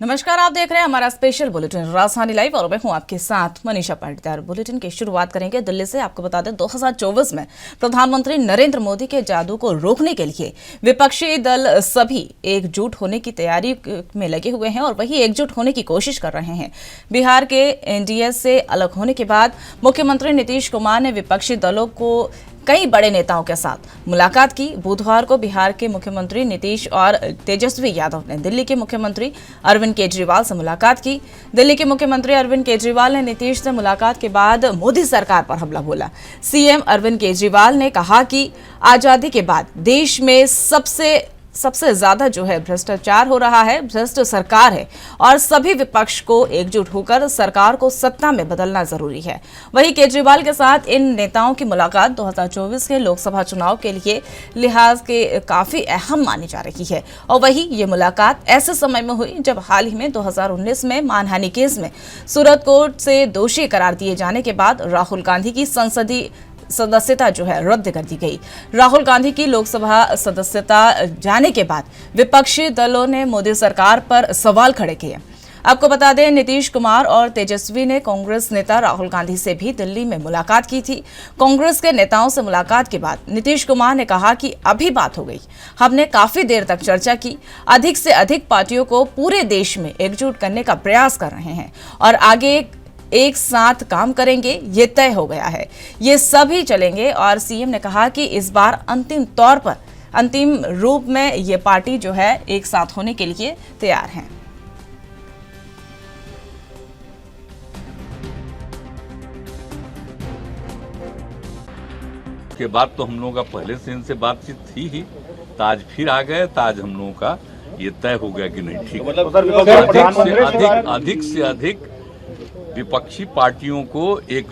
नमस्कार, आप देख रहे हैं हमारा स्पेशल बुलेटिन राजधानी लाइव और मैं हूं आपके साथ मनीषा पाटीदार। बुलेटिन की शुरुआत करेंगे दिल्ली से। आपको बता दें 2024 में प्रधानमंत्री नरेंद्र मोदी के जादू को रोकने के लिए विपक्षी दल सभी एकजुट होने की तैयारी में लगे हुए हैं और वही एकजुट होने की कोशिश कर रहे हैं। बिहार के एनडीए से अलग होने के बाद मुख्यमंत्री नीतीश कुमार ने विपक्षी दलों को कई बड़े नेताओं के साथ मुलाकात की। बुधवार को बिहार के मुख्यमंत्री नीतीश और तेजस्वी यादव ने दिल्ली के मुख्यमंत्री अरविंद केजरीवाल से मुलाकात की। दिल्ली के मुख्यमंत्री अरविंद केजरीवाल ने नीतीश से मुलाकात के बाद मोदी सरकार पर हमला बोला। सीएम अरविंद केजरीवाल ने कहा कि आजादी के बाद देश में सबसे ज्यादा जो है भ्रष्टाचार हो रहा है, भ्रष्ट सरकार है और सभी विपक्ष को एकजुट होकर सरकार को सत्ता में बदलना जरूरी है। वहीं केजरीवाल के साथ इन नेताओं की मुलाकात 2024 के लोकसभा चुनाव के लिए लिहाज के काफी अहम मानी जा रही है और वही ये मुलाकात ऐसे समय में हुई जब हाल ही में 2019 में मानहानि केस में सूरत कोर्ट से दोषी करार दिए जाने के बाद राहुल गांधी की संसदीय सदस्यता जो है रद्द कर दी गई। राहुल गांधी की लोकसभा सदस्यता जाने के बाद विपक्षी दलों ने मोदी सरकार पर सवाल खड़े किए। आपको बता दें, नीतीश कुमार और तेजस्वी ने कांग्रेस नेता राहुल गांधी से भी दिल्ली में मुलाकात की थी। कांग्रेस के नेताओं से मुलाकात के बाद नीतीश कुमार ने कहा कि अभी बात हो गई, हमने काफी देर तक चर्चा की, अधिक से अधिक पार्टियों को पूरे देश में एकजुट करने का प्रयास कर रहे हैं और आगे एक साथ काम करेंगे, ये तय हो गया है, ये सभी चलेंगे। और सीएम ने कहा कि इस बार अंतिम रूप में ये पार्टी जो है एक साथ होने के लिए तैयार है। के बाद तो हम लोगों का पहले से इनसे बातचीत थी ही, तो आज फिर आ गए, तो आज हम लोगों का ये तय हो गया कि नहीं ठीक है, अधिक से अधिक विपक्षी पार्टियों को एक।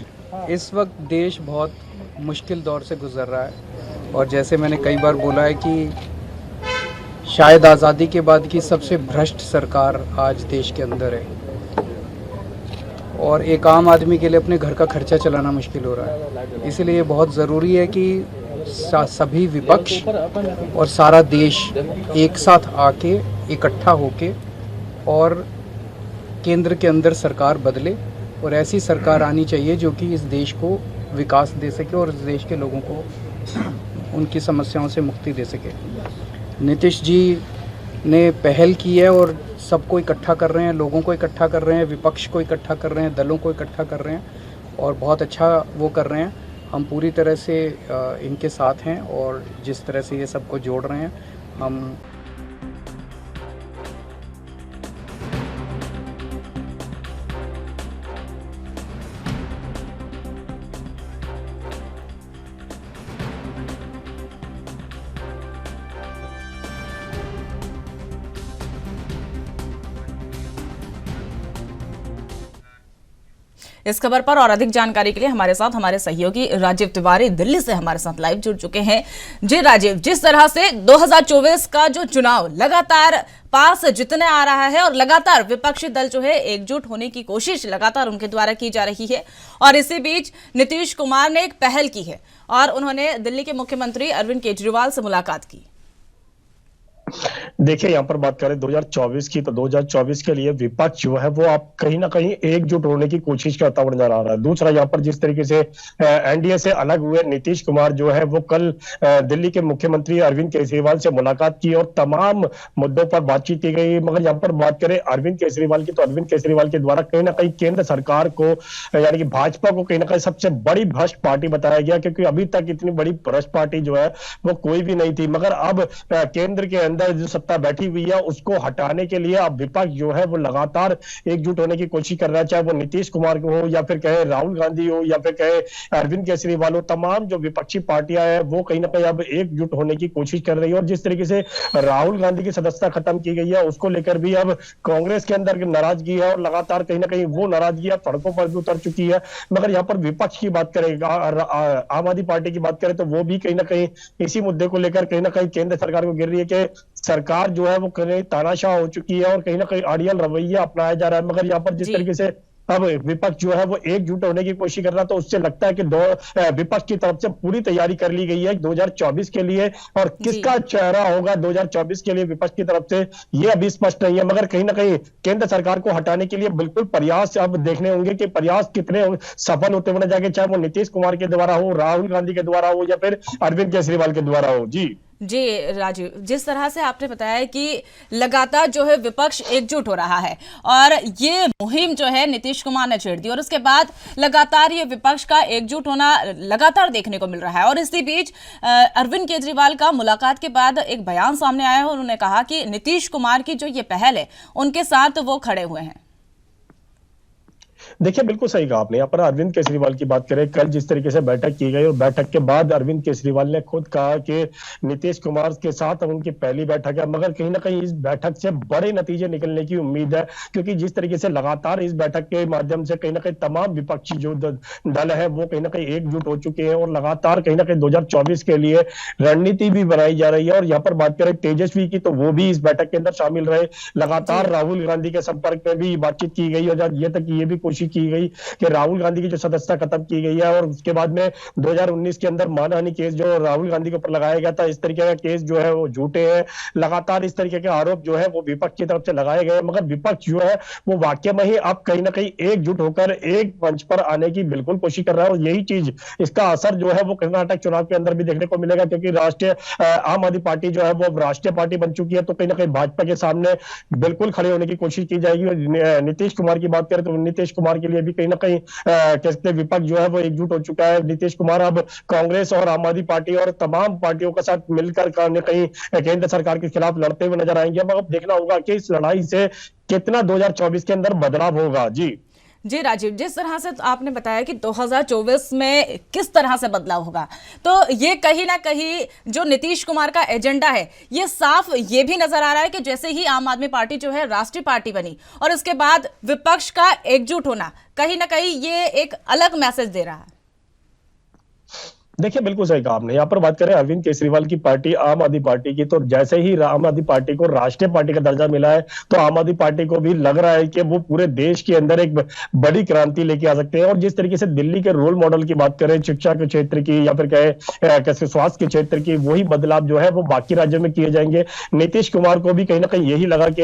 इस वक्त देश बहुत मुश्किल दौर से गुजर रहा है और जैसे मैंने कई बार बोला है कि शायद आज़ादी के बाद की सबसे भ्रष्ट सरकार आज देश के अंदर है और एक आम आदमी के लिए अपने घर का खर्चा चलाना मुश्किल हो रहा है। इसलिए बहुत ज़रूरी है कि सभी विपक्ष और सारा देश एक साथ आके इकट्ठा होके और केंद्र के अंदर सरकार बदले और ऐसी सरकार आनी चाहिए जो कि इस देश को विकास दे सके और इस देश के लोगों को उनकी समस्याओं से मुक्ति दे सके। नीतीश जी ने पहल की है और सबको इकट्ठा कर रहे हैं, लोगों को इकट्ठा कर रहे हैं, विपक्ष को इकट्ठा कर रहे हैं, दलों को इकट्ठा कर रहे हैं और बहुत अच्छा वो कर रहे हैं। हम पूरी तरह से इनके साथ हैं और जिस तरह से ये सबको जोड़ रहे हैं हम इस खबर पर और अधिक जानकारी के लिए हमारे साथ हमारे सहयोगी राजीव तिवारी दिल्ली से हमारे साथ लाइव जुड़ चुके हैं। जी राजीव, जिस तरह से 2024 का जो चुनाव लगातार पास जितने आ रहा है और लगातार विपक्षी दल जो है एकजुट होने की कोशिश लगातार उनके द्वारा की जा रही है और इसी बीच नीतीश कुमार ने एक पहल की है और उन्होंने दिल्ली के मुख्यमंत्री अरविंद केजरीवाल से मुलाकात की। देखिए, यहाँ पर बात करें 2024 की, तो 2024 के लिए विपक्ष जो है वो आप कहीं ना कहीं एकजुट होने की कोशिश करता हुआ नजर आ रहा है। दूसरा, यहाँ पर जिस तरीके से एनडीए से अलग हुए नीतीश कुमार जो है वो कल दिल्ली के मुख्यमंत्री अरविंद केजरीवाल से मुलाकात की और तमाम मुद्दों पर बातचीत की गई। मगर यहाँ पर बात करें अरविंद केजरीवाल की, तो अरविंद केजरीवाल के द्वारा कहीं ना कहीं केंद्र सरकार को यानी कि भाजपा को कहीं ना कहीं सबसे बड़ी भ्रष्ट पार्टी बताया गया, क्योंकि अभी तक इतनी बड़ी भ्रष्ट पार्टी जो है वो कोई भी नहीं थी। मगर अब केंद्र के अंदर जो सत्ता बैठी हुई है उसको हटाने के लिए अब विपक्ष जो है वो लगातार एकजुट होने की कोशिश कर रहा है, चाहे वो नीतीश कुमार हो या फिर कहे राहुल गांधी हो या फिर कहे अरविंद केजरीवाल हो। तमाम जो विपक्षी पार्टियां हैं वो कहीं ना कहीं अब एकजुट होने की कोशिश कर रही है और जिस तरीके से राहुल गांधी की सदस्यता खत्म की गई है उसको लेकर भी अब कांग्रेस के अंदर नाराजगी है और लगातार कहीं ना कहीं वो नाराजगी सड़कों पर भी उतर चुकी है। मगर यहाँ पर विपक्ष की बात करें, आम आदमी पार्टी की बात करें, तो वो भी कहीं ना कहीं इसी मुद्दे को लेकर कहीं ना कहीं केंद्र सरकार को गिर रही है कि सरकार जो है वो कहीं तानाशाह हो चुकी है और कहीं ना कहीं अड़ियल रवैया अपनाया जा रहा है। मगर यहाँ पर जिस तरीके से अब विपक्ष जो है वो एकजुट होने की कोशिश कर रहा, तो उससे लगता है कि विपक्ष की तरफ से पूरी तैयारी कर ली गई है 2024 के लिए, और किसका चेहरा होगा 2024 के लिए विपक्ष की तरफ से ये अभी स्पष्ट नहीं है। मगर कहीं ना कहीं केंद्र सरकार को हटाने के लिए बिल्कुल प्रयास अब देखने होंगे कि प्रयास कितने सफल होते हुए जाएंगे, चाहे वो नीतीश कुमार के द्वारा हो, राहुल गांधी के द्वारा हो, या फिर अरविंद केजरीवाल के द्वारा हो। जी राजीव, जिस तरह से आपने बताया कि लगातार जो है विपक्ष एकजुट हो रहा है और ये मुहिम जो है नीतीश कुमार ने छेड़ दी, और उसके बाद लगातार ये विपक्ष का एकजुट होना लगातार देखने को मिल रहा है। और इसी बीच अरविंद केजरीवाल का मुलाकात के बाद एक बयान सामने आया है और उन्होंने कहा कि नीतीश कुमार की जो ये पहल है उनके साथ वो खड़े हुए हैं। देखिए, बिल्कुल सही कहा आपने। यहाँ पर अरविंद केजरीवाल की बात करें, कल जिस तरीके से बैठक की गई और बैठक के बाद अरविंद केजरीवाल ने खुद कहा कि नीतीश कुमार के साथ उनकी पहली बैठक है, मगर कहीं ना कहीं इस बैठक से बड़े नतीजे निकलने की उम्मीद है, क्योंकि जिस तरीके से लगातार इस बैठक के माध्यम से कहीं ना कहीं तमाम विपक्षी जो दल है वो कहीं ना कहीं एकजुट हो चुके हैं और लगातार कहीं ना कहीं 2024 के लिए रणनीति भी बनाई जा रही है। और यहाँ पर बात करें तेजस्वी की, तो वो भी इस बैठक के अंदर शामिल रहे। लगातार राहुल गांधी के संपर्क में भी बातचीत की गई और ये तक ये भी कोशिश की गई कि राहुल गांधी की जो सदस्यता खत्म की गई है, और उसके बाद में 2019 के अंदर मानहानि केस जो राहुल गांधी के ऊपर लगाया गया था, इस तरीके का केस जो है वो झूठे हैं। लगातार इस तरीके के आरोप जो है वो विपक्ष की तरफ से लगाए गए, मगर विपक्ष जो है वो वाकई में ही अब कहीं ना कहीं एकजुट होकर एक मंच पर आने की बिल्कुल कोशिश कर रहा है। और यही चीज, इसका असर जो है वो कर्नाटक चुनाव के अंदर भी देखने को मिलेगा, क्योंकि राष्ट्रीय आम आदमी पार्टी जो है वो राष्ट्रीय पार्टी बन चुकी है, तो कहीं ना कहीं भाजपा के सामने बिल्कुल खड़े होने की कोशिश की जाएगी। और नीतीश कुमार की बात करें तो नीतीश कुमार के लिए भी कहीं ना कहीं कहते विपक्ष जो है वो एकजुट हो चुका है। नीतीश कुमार अब कांग्रेस और आम आदमी पार्टी और तमाम पार्टियों के साथ मिलकर कहीं केंद्र सरकार के खिलाफ लड़ते हुए नजर आएंगे। अब देखना होगा कि इस लड़ाई से कितना 2024 के अंदर बदलाव होगा। जी राजीव, जिस तरह से आपने बताया कि 2024 में किस तरह से बदलाव होगा, तो ये कहीं ना कहीं जो नीतीश कुमार का एजेंडा है ये साफ ये भी नजर आ रहा है कि जैसे ही आम आदमी पार्टी जो है राष्ट्रीय पार्टी बनी और इसके बाद विपक्ष का एकजुट होना, कहीं ना कहीं ये एक अलग मैसेज दे रहा है। देखिए, बिल्कुल सही कहा आपने। यहाँ पर बात करें अरविंद केजरीवाल की पार्टी आम आदमी पार्टी की, तो जैसे ही आम आदमी पार्टी को राष्ट्रीय पार्टी का दर्जा मिला है, तो आम आदमी पार्टी को भी लग रहा है कि वो पूरे देश के अंदर एक बड़ी क्रांति लेके आ सकते हैं। और जिस तरीके से दिल्ली के रोल मॉडल की बात करें, शिक्षा के क्षेत्र की या फिर कैसे स्वास्थ्य के क्षेत्र की, वही बदलाव जो है वो बाकी राज्यों में किए जाएंगे। नीतीश कुमार को भी कहीं ना कहीं यही लगा कि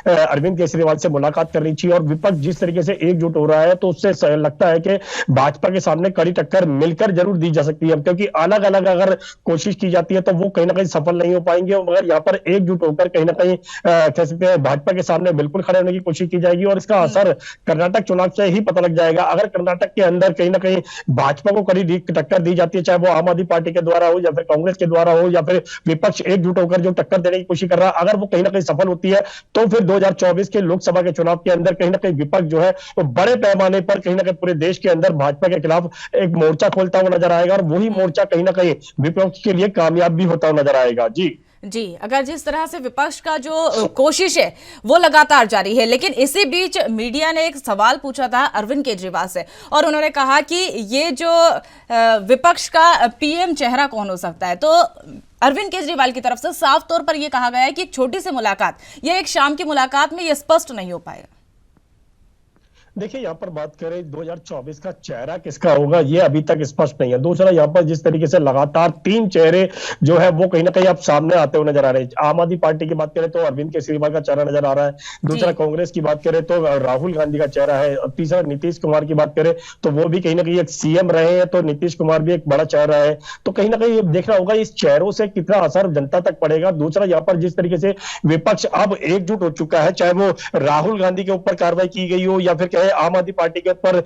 अरविंद केजरीवाल से मुलाकात करनी चाहिए। और विपक्ष जिस तरीके से एकजुट हो रहा है, तो उससे लगता है कि भाजपा के सामने कड़ी टक्कर मिलकर जरूर दी जा सकती है, क्योंकि अलग अलग अगर कोशिश की जाती है तो वो कहीं ना कहीं सफल नहीं हो पाएंगे। मगर यहाँ पर एकजुट होकर कहीं ना कहीं कह सकते हैं भाजपा के सामने बिल्कुल खड़े होने की कोशिश की जाएगी। और इसका असर कर्नाटक चुनाव से ही पता लग जाएगा। अगर कर्नाटक के अंदर कहीं ना कहीं भाजपा को कड़ी टक्कर दी जाती है, चाहे वो आम आदमी पार्टी के द्वारा हो या फिर कांग्रेस के द्वारा हो या फिर विपक्ष एकजुट होकर जो टक्कर देने की कोशिश कर रहा है, अगर वो कहीं ना कहीं सफल होती है, तो फिर 2024 के लोकसभा के चुनाव के अंदर कहीं ना कहीं विपक्ष जो है वो बड़े पैमाने पर कहीं ना कहीं पूरे देश के अंदर भाजपा के खिलाफ एक मोर्चा खोलता हुआ नजर आएगा। और वही मोर्चा कहीं ना कहीं विपक्ष के लिए कामयाब भी होता हुआ नजर आएगा। जी, अगर जिस तरह से विपक्ष का जो कोशिश है वो लगातार जारी है, लेकिन इसी बीच मीडिया ने एक सवाल पूछा था अरविंद केजरीवाल से और उन्होंने कहा कि ये जो विपक्ष का पीएम चेहरा कौन हो सकता है। तो अरविंद केजरीवाल की तरफ से साफ तौर पर यह कहा गया है कि एक छोटी सी मुलाकात, यह एक शाम की मुलाकात में यह स्पष्ट नहीं हो पाएगा। देखिए, यहाँ पर बात करें 2024 का चेहरा किसका होगा, ये अभी तक स्पष्ट नहीं है। दूसरा, यहाँ पर जिस तरीके से लगातार 3 चेहरे जो है वो कहीं ना कहीं अब सामने आते हुए नजर आ रहे हैं। आम आदमी पार्टी की बात करें तो अरविंद केजरीवाल का चेहरा नजर आ रहा है। दूसरा, कांग्रेस की बात करें तो राहुल गांधी का चेहरा है। और तीसरा, नीतीश कुमार की बात करें तो वो भी कहीं ना कहीं एक सीएम रहे हैं, तो नीतीश कुमार भी एक बड़ा चेहरा है। तो कहीं ना कहीं देखना होगा इस चेहरों से कितना असर जनता तक पड़ेगा। दूसरा, यहाँ पर जिस तरीके से विपक्ष अब एकजुट हो चुका है, चाहे वो राहुल गांधी के ऊपर कार्रवाई की गई हो या फिर कहे आम आदमी पार्टी के ऊपर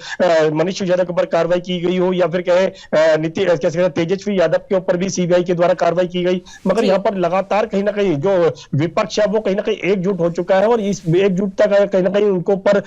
मनीष सिसोदिया के ऊपर कार्रवाई की गई हो या फिर कहे तेजस्वी यादव के ऊपर भी सीबीआई के द्वारा कार्रवाई की गई, मगर यहाँ पर लगातार कहीं ना कहीं जो विपक्ष है वो कहीं ना कहीं एकजुट हो चुका है। और इस एकजुटता का कहीं ना कहीं उनको ऊपर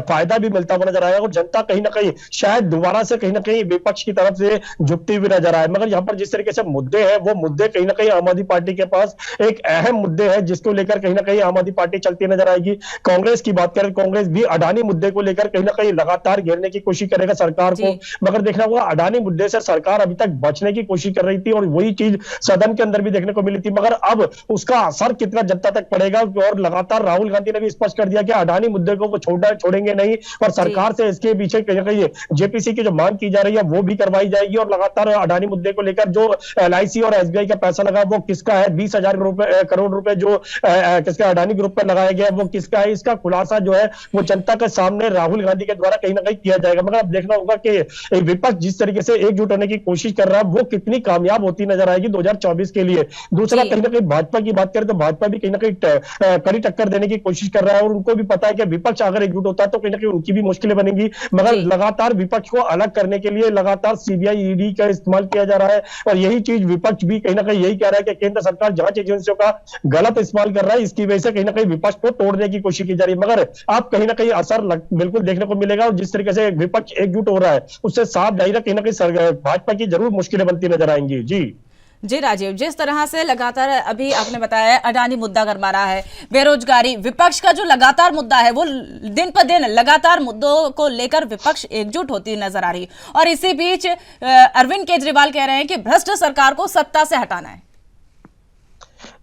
फायदा भी मिलता हुआ नजर आया और जनता कहीं ना कहीं शायद दोबारा से कहीं ना कहीं विपक्ष की तरफ से झुकती हुई नजर आए। मगर यहाँ पर जिस तरीके से मुद्दे हैं वो मुद्दे कहीं ना कहीं आम आदमी पार्टी के पास एक अहम मुद्दे हैं, जिसको लेकर कहीं ना कहीं आम आदमी पार्टी चलती नजर आएगी। कांग्रेस की बात करें, कांग्रेस भी अडानी मुद्दे को लेकर लेकर कहीं ना कहीं लगातार घेरने की कोशिश करेगा सरकार को। मगर देखना होगा अडानी मुद्दे से सरकार अभी तक बचने की कोशिश कर रही थी और वही चीज सदन के अंदर भी देखने को मिली थी, मगर अब उसका असर कितना जनता तक पड़ेगा। और लगातार राहुल गांधी ने भी स्पष्ट कर दिया कि अडानी मुद्दे को वो छोड़ेंगे नहीं और सरकार से इसके पीछे कहीं ना कहीं जेपीसी की जो मांग की जा रही है वो भी करवाई जाएगी। और लगातार अडानी मुद्दे को लेकर जो एलआईसी और एसबीआई का पैसा लगा वो किसका है, 20,000 करोड़ रुपए जो किसका अडानी ग्रुप पर लगाया गया वो किसका है, इसका खुलासा जो है वो जनता के सामने राहुल गांधी के द्वारा कहीं ना कहीं किया जाएगा। मगर अब देखना होगा कि विपक्ष जिस तरीके से एकजुट होने की कोशिश कर रहा है वो कितनी कामयाब होती नजर आएगी 2024 के लिए। दूसरा कहीं ना कहीं भाजपा की बात करें तो भाजपा भी कहीं ना कहीं कड़ी टक्कर देने की कोशिश कर रहा है और उनको भी पता है कि विपक्ष अगर एकजुट होता है तो कहीं ना कहीं उनकी भी मुश्किलें बनेंगी। मगर लगातार विपक्ष को अलग करने के लिए लगातार सीबीआई ईडी का इस्तेमाल किया जा रहा है और यही चीज विपक्ष भी कहीं ना कहीं यही कह रहा है कि केंद्र सरकार जांच एजेंसियों का गलत इस्तेमाल कर रहा है, इसकी वजह से कहीं ना कहीं विपक्ष को तोड़ने की कोशिश की जा रही है। मगर आप कहीं ना कहीं असर बिल्कुल देखने को मिलेगा और जिस तरीके से विपक्ष एकजुट हो रहा है उससे साफ जाहिर कहीं ना कहीं भाजपा की जरूर मुश्किलें बनती नजर आएंगी। जी राजीव, जिस तरह से लगातार अभी आपने बताया अडानी मुद्दा गरमा रहा है, बेरोजगारी, विपक्ष का जो लगातार मुद्दा है वो दिन पर दिन लगातार मुद्दों को लेकर विपक्ष एकजुट होती नजर आ रही है और इसी बीच अरविंद केजरीवाल कह रहे हैं कि भ्रष्ट सरकार को सत्ता से हटाना है।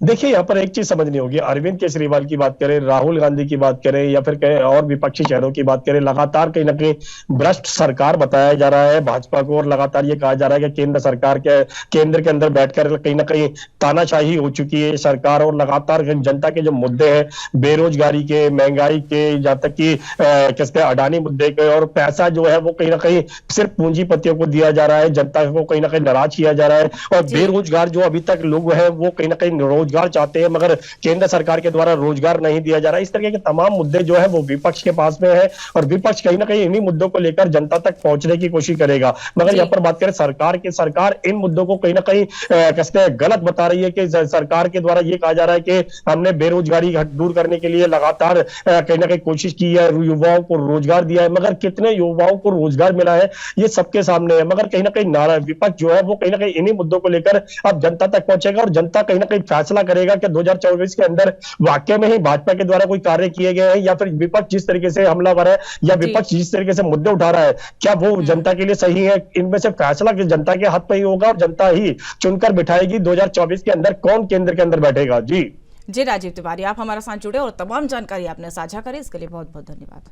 देखिए यहाँ पर एक चीज समझनी होगी, अरविंद केजरीवाल की बात करें, राहुल गांधी की बात करें या फिर कहीं और विपक्षी चेहरों की बात करें, लगातार कहीं ना कहीं भ्रष्ट सरकार बताया जा रहा है भाजपा को और लगातार ये कहा जा रहा है कि केंद्र सरकार के केंद्र के अंदर बैठकर कहीं ना कहीं तानाशाही हो चुकी है सरकार और लगातार जनता के जो मुद्दे हैं बेरोजगारी के, महंगाई के, जहां तक कि किसके अडानी मुद्दे के और पैसा जो है वो कहीं ना कहीं सिर्फ पूंजीपतियों को दिया जा रहा है, जनता को कहीं ना कहीं नाराज किया जा रहा है और बेरोजगार जो अभी तक लोग हैं वो कहीं ना कहीं रोजगार चाहते हैं मगर केंद्र सरकार के द्वारा रोजगार नहीं दिया जा रहा है। इस तरह के तमाम मुद्दे जो है वो विपक्ष के पास में है और विपक्ष कहीं ना कहीं इन्हीं मुद्दों को लेकर जनता तक पहुंचने की कोशिश करेगा। मगर यहाँ पर बात करें सरकार इन मुद्दों को कहीं ना कहीं कैसे गलत बता रही है कि सरकार के द्वारा ये कहा जा रहा है कि हमने बेरोजगारी दूर करने के लिए लगातार कहीं ना कहीं कोशिश की है, युवाओं को रोजगार दिया है, मगर कितने युवाओं को रोजगार मिला है ये सबके सामने है। मगर कहीं ना कहीं विपक्ष जो है वो कहीं ना कहीं इन्हीं मुद्दों को लेकर अब जनता तक पहुंचेगा और जनता कहीं ना कहीं फैसला करेगा कि 2024 के अंदर वाकई में ही भाजपा के द्वारा कोई कार्य किए गए हैं या फिर विपक्ष जिस तरीके से हमलावर है या विपक्ष जिस तरीके से मुद्दे उठा रहा है क्या वो जनता के लिए सही है। इनमें से फैसला जनता के हाथ में ही होगा और जनता ही चुनकर बिठाएगी 2024 के अंदर कौन केंद्र के अंदर बैठेगा। जी राजीव तिवारी, आप हमारे साथ जुड़े और तमाम जानकारी आपने साझा करी, इसके लिए बहुत बहुत धन्यवाद।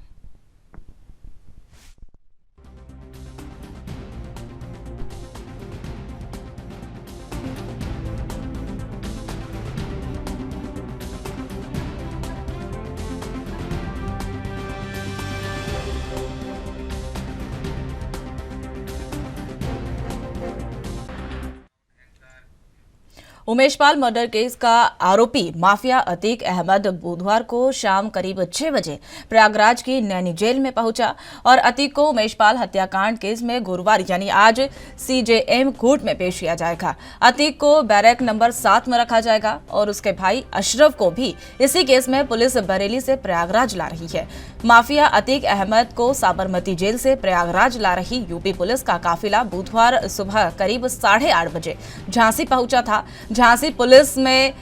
उमेश पाल मर्डर केस का आरोपी माफिया अतीक अहमद बुधवार को शाम करीब 6 बजे प्रयागराज की नैनी जेल में पहुंचा और अतीक को उमेश पाल हत्याकांड केस में गुरुवार यानी आज सीजेएम कोर्ट में पेश किया जाएगा। अतीक को बैरक नंबर 7 में रखा जाएगा और उसके भाई अशरफ को भी इसी केस में पुलिस बरेली से प्रयागराज ला रही है। माफिया अतीक अहमद को साबरमती जेल से प्रयागराज ला रही यूपी पुलिस का काफिला बुधवार सुबह करीब 8:30 बजे झांसी पहुंचा था। झांसी पुलिस में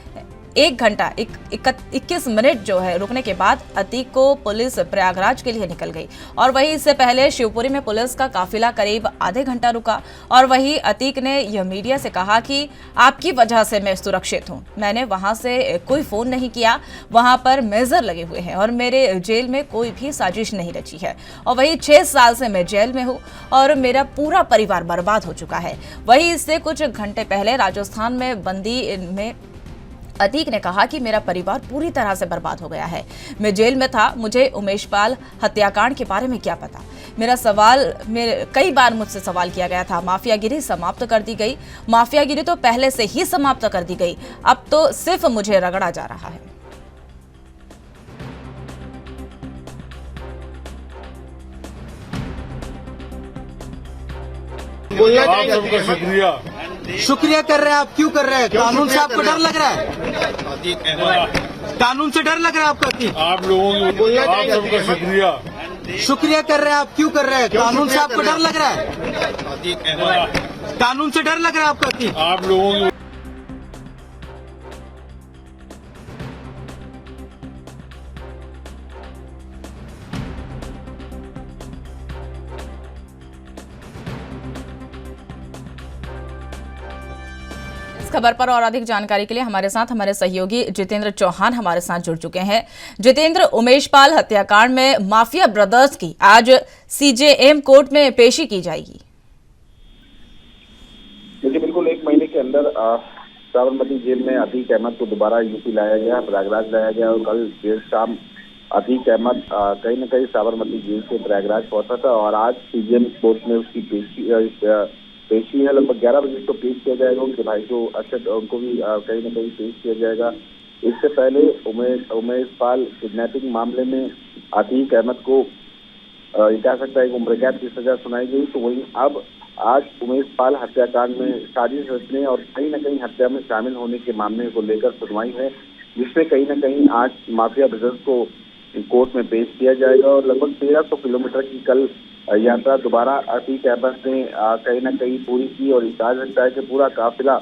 1 घंटा 21 मिनट जो है रुकने के बाद अतीक को पुलिस प्रयागराज के लिए निकल गई और वहीं इससे पहले शिवपुरी में पुलिस का काफिला करीब आधे घंटा रुका और वहीं अतीक ने यह मीडिया से कहा कि आपकी वजह से मैं सुरक्षित हूं, मैंने वहां से कोई फोन नहीं किया, वहां पर मेजर लगे हुए हैं और मेरे जेल में कोई भी साजिश नहीं रची है और वहीं 6 साल से मैं जेल में हूं और मेरा पूरा परिवार बर्बाद हो चुका है। वहीं इससे कुछ घंटे पहले राजस्थान में बंदी में अतीक ने कहा कि मेरा परिवार पूरी तरह से बर्बाद हो गया है, मैं जेल में था, मुझे उमेश पाल हत्याकांड के बारे में क्या पता। कई बार मुझसे सवाल किया गया था, माफियागिरी समाप्त कर दी गई, माफियागिरी तो पहले से ही समाप्त कर दी गई, अब तो सिर्फ मुझे रगड़ा जा रहा है। शुक्रिया कर रहे हैं आप, क्यों कर रहे हैं? कानून से आपको डर लग रहा है? कानून से डर लग रहा है आपको? आप लोगों को शुक्रिया कर रहे हैं आप, क्यों कर रहे हैं? कानून से आपको डर लग रहा है? कानून से डर लग रहा है आपको? आप लोगों इस खबर पर और अधिक जानकारी के लिए हमारे साथ हमारे सहयोगी जितेंद्र चौहान हमारे साथ जुड़ चुके हैं। जितेंद्र, उमेश पाल हत्याकांड में माफिया ब्रदर्स की आज सीजेएम कोर्ट में पेशी की जाएगी। देखिए, बिल्कुल 1 महीने के अंदर साबरमती जेल में अतीक अहमद को दोबारा यूपी लाया गया, प्रयागराज लाया गया और कल देर शाम अतीक अहमद कहीं न कहीं साबरमती जेल से प्रयागराज पहुंचा था और आज सीजेएम कोर्ट में उसकी पेशी है। लगभग 11 बजे उसको पेश किया जाएगा। उनके भाई को अरशद, उनको भी कहीं न कहीं पेश किया जाएगा। इससे पहले उमेश पाल किडनैपिंग मामले में अतीक अहमद को कह सकता है कि उम्र कैद की सजा सुनाई गई। तो वहीं अब आज उमेश पाल हत्याकांड में साजिश रचने और कहीं न कहीं हत्या में शामिल होने के मामले को लेकर सुनवाई है, जिसमें कहीं न कहीं आज माफिया ब्रदर्स को कोर्ट में पेश किया जाएगा और लगभग 1300 किलोमीटर की कल यात्रा दोबारा अतीक अहमद ने कहीं न कहीं पूरी की और कहा जाता है कि पूरा काफिला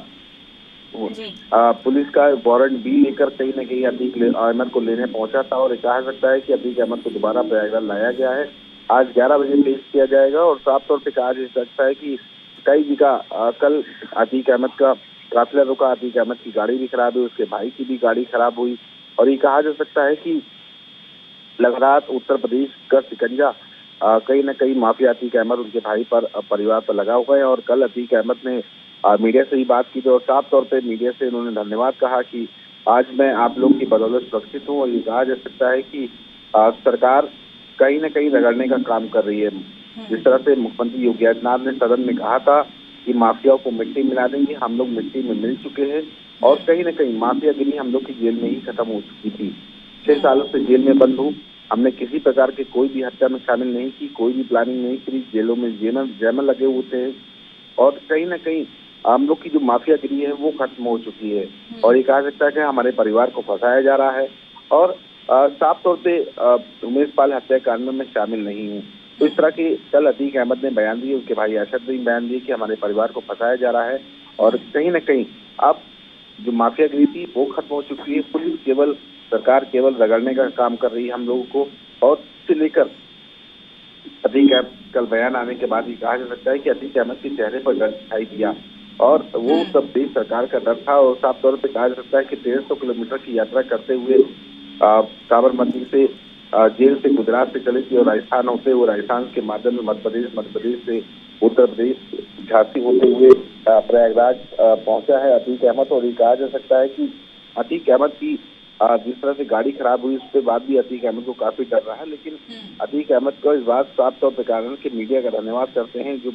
पुलिस का वारंट भी लेकर कहीं न कहीं अतीक अहमद को लेने पहुंचा था और कहा सकता है कि अतीक अहमद को दोबारा प्रयागराज लाया गया है। आज 11 बजे पेश किया जाएगा और साफ तौर पे कहा जा सकता है कि कई जगह कल अतीक अहमद का काफिला रुका। अतीक अहमद की गाड़ी भी खराब हुई, उसके भाई की भी गाड़ी खराब हुई और ये कहा जा सकता है कि लगातार उत्तर प्रदेश का शिकंजा कहीं न कहीं माफिया अतीक अहमद उनके भाई पर परिवार पर लगा हुआ है और कल अतीक अहमद ने मीडिया से ही बात की थी और साफ तौर पे मीडिया से उन्होंने धन्यवाद कहा कि आज मैं आप लोग की बदौलत सुरक्षित हूँ और ये कहा जा सकता है कि सरकार कहीं न कहीं रगड़ने का काम कर रही है। जिस तरह से मुख्यमंत्री योगी आदित्यनाथ ने सदन में कहा था कि माफियाओं को मिट्टी मिला देंगे, हम लोग मिट्टी में मिल चुके हैं और कहीं न कहीं माफियागिरी हम लोग की जेल में ही खत्म हो चुकी थी। 6 सालों से जेल में बंद हूँ, हमने किसी प्रकार के कोई भी हत्या में शामिल नहीं की, कोई भी प्लानिंग नहीं करी, जेलों में जैमल लगे हुए थे और कहीं न कहीं हम लोग की जो माफियागिरी है वो खत्म हो चुकी है और ये कहा सकता है कि हमारे परिवार को फंसाया जा रहा है और साफ तौर पे उमेश पाल हत्याकांड में मैं शामिल नहीं हूँ। तो इस तरह के कल अतीक अहमद ने बयान दिए, उनके भाई अरशद ने बयान दिए कि हमारे परिवार को फंसाया जा रहा है और कहीं न कहीं अब जो माफियागिरी थी वो खत्म हो चुकी है। पुलिस सरकार केवल रगड़ने का काम कर रही है हम लोगों को और इसे लेकर अतीक अहमद कल बयान आने के बाद ये कहा जा सकता है कि अतीक अहमद के चेहरे पर डर दिखाई दिया और वो सब देश सरकार का डर था और साफ तौर पे कहा जा सकता है कि 1300 किलोमीटर की यात्रा करते हुए साबरमती से जेल से गुजरात से चली थी और राजस्थान होते हुए राजस्थान के माध्यम में मध्य प्रदेश से उत्तर प्रदेश, झांसी होते हुए प्रयागराज पहुंचा है अतीक अहमद और ये कहा जा सकता है कि अतीक अहमद की जिस तरह से गाड़ी खराब हुई उसके बाद भी अतीक अहमद को काफी डर रहा है, लेकिन अतीक अहमद को इस बात साफ तौर पर कारण कि मीडिया का धन्यवाद करते हैं जो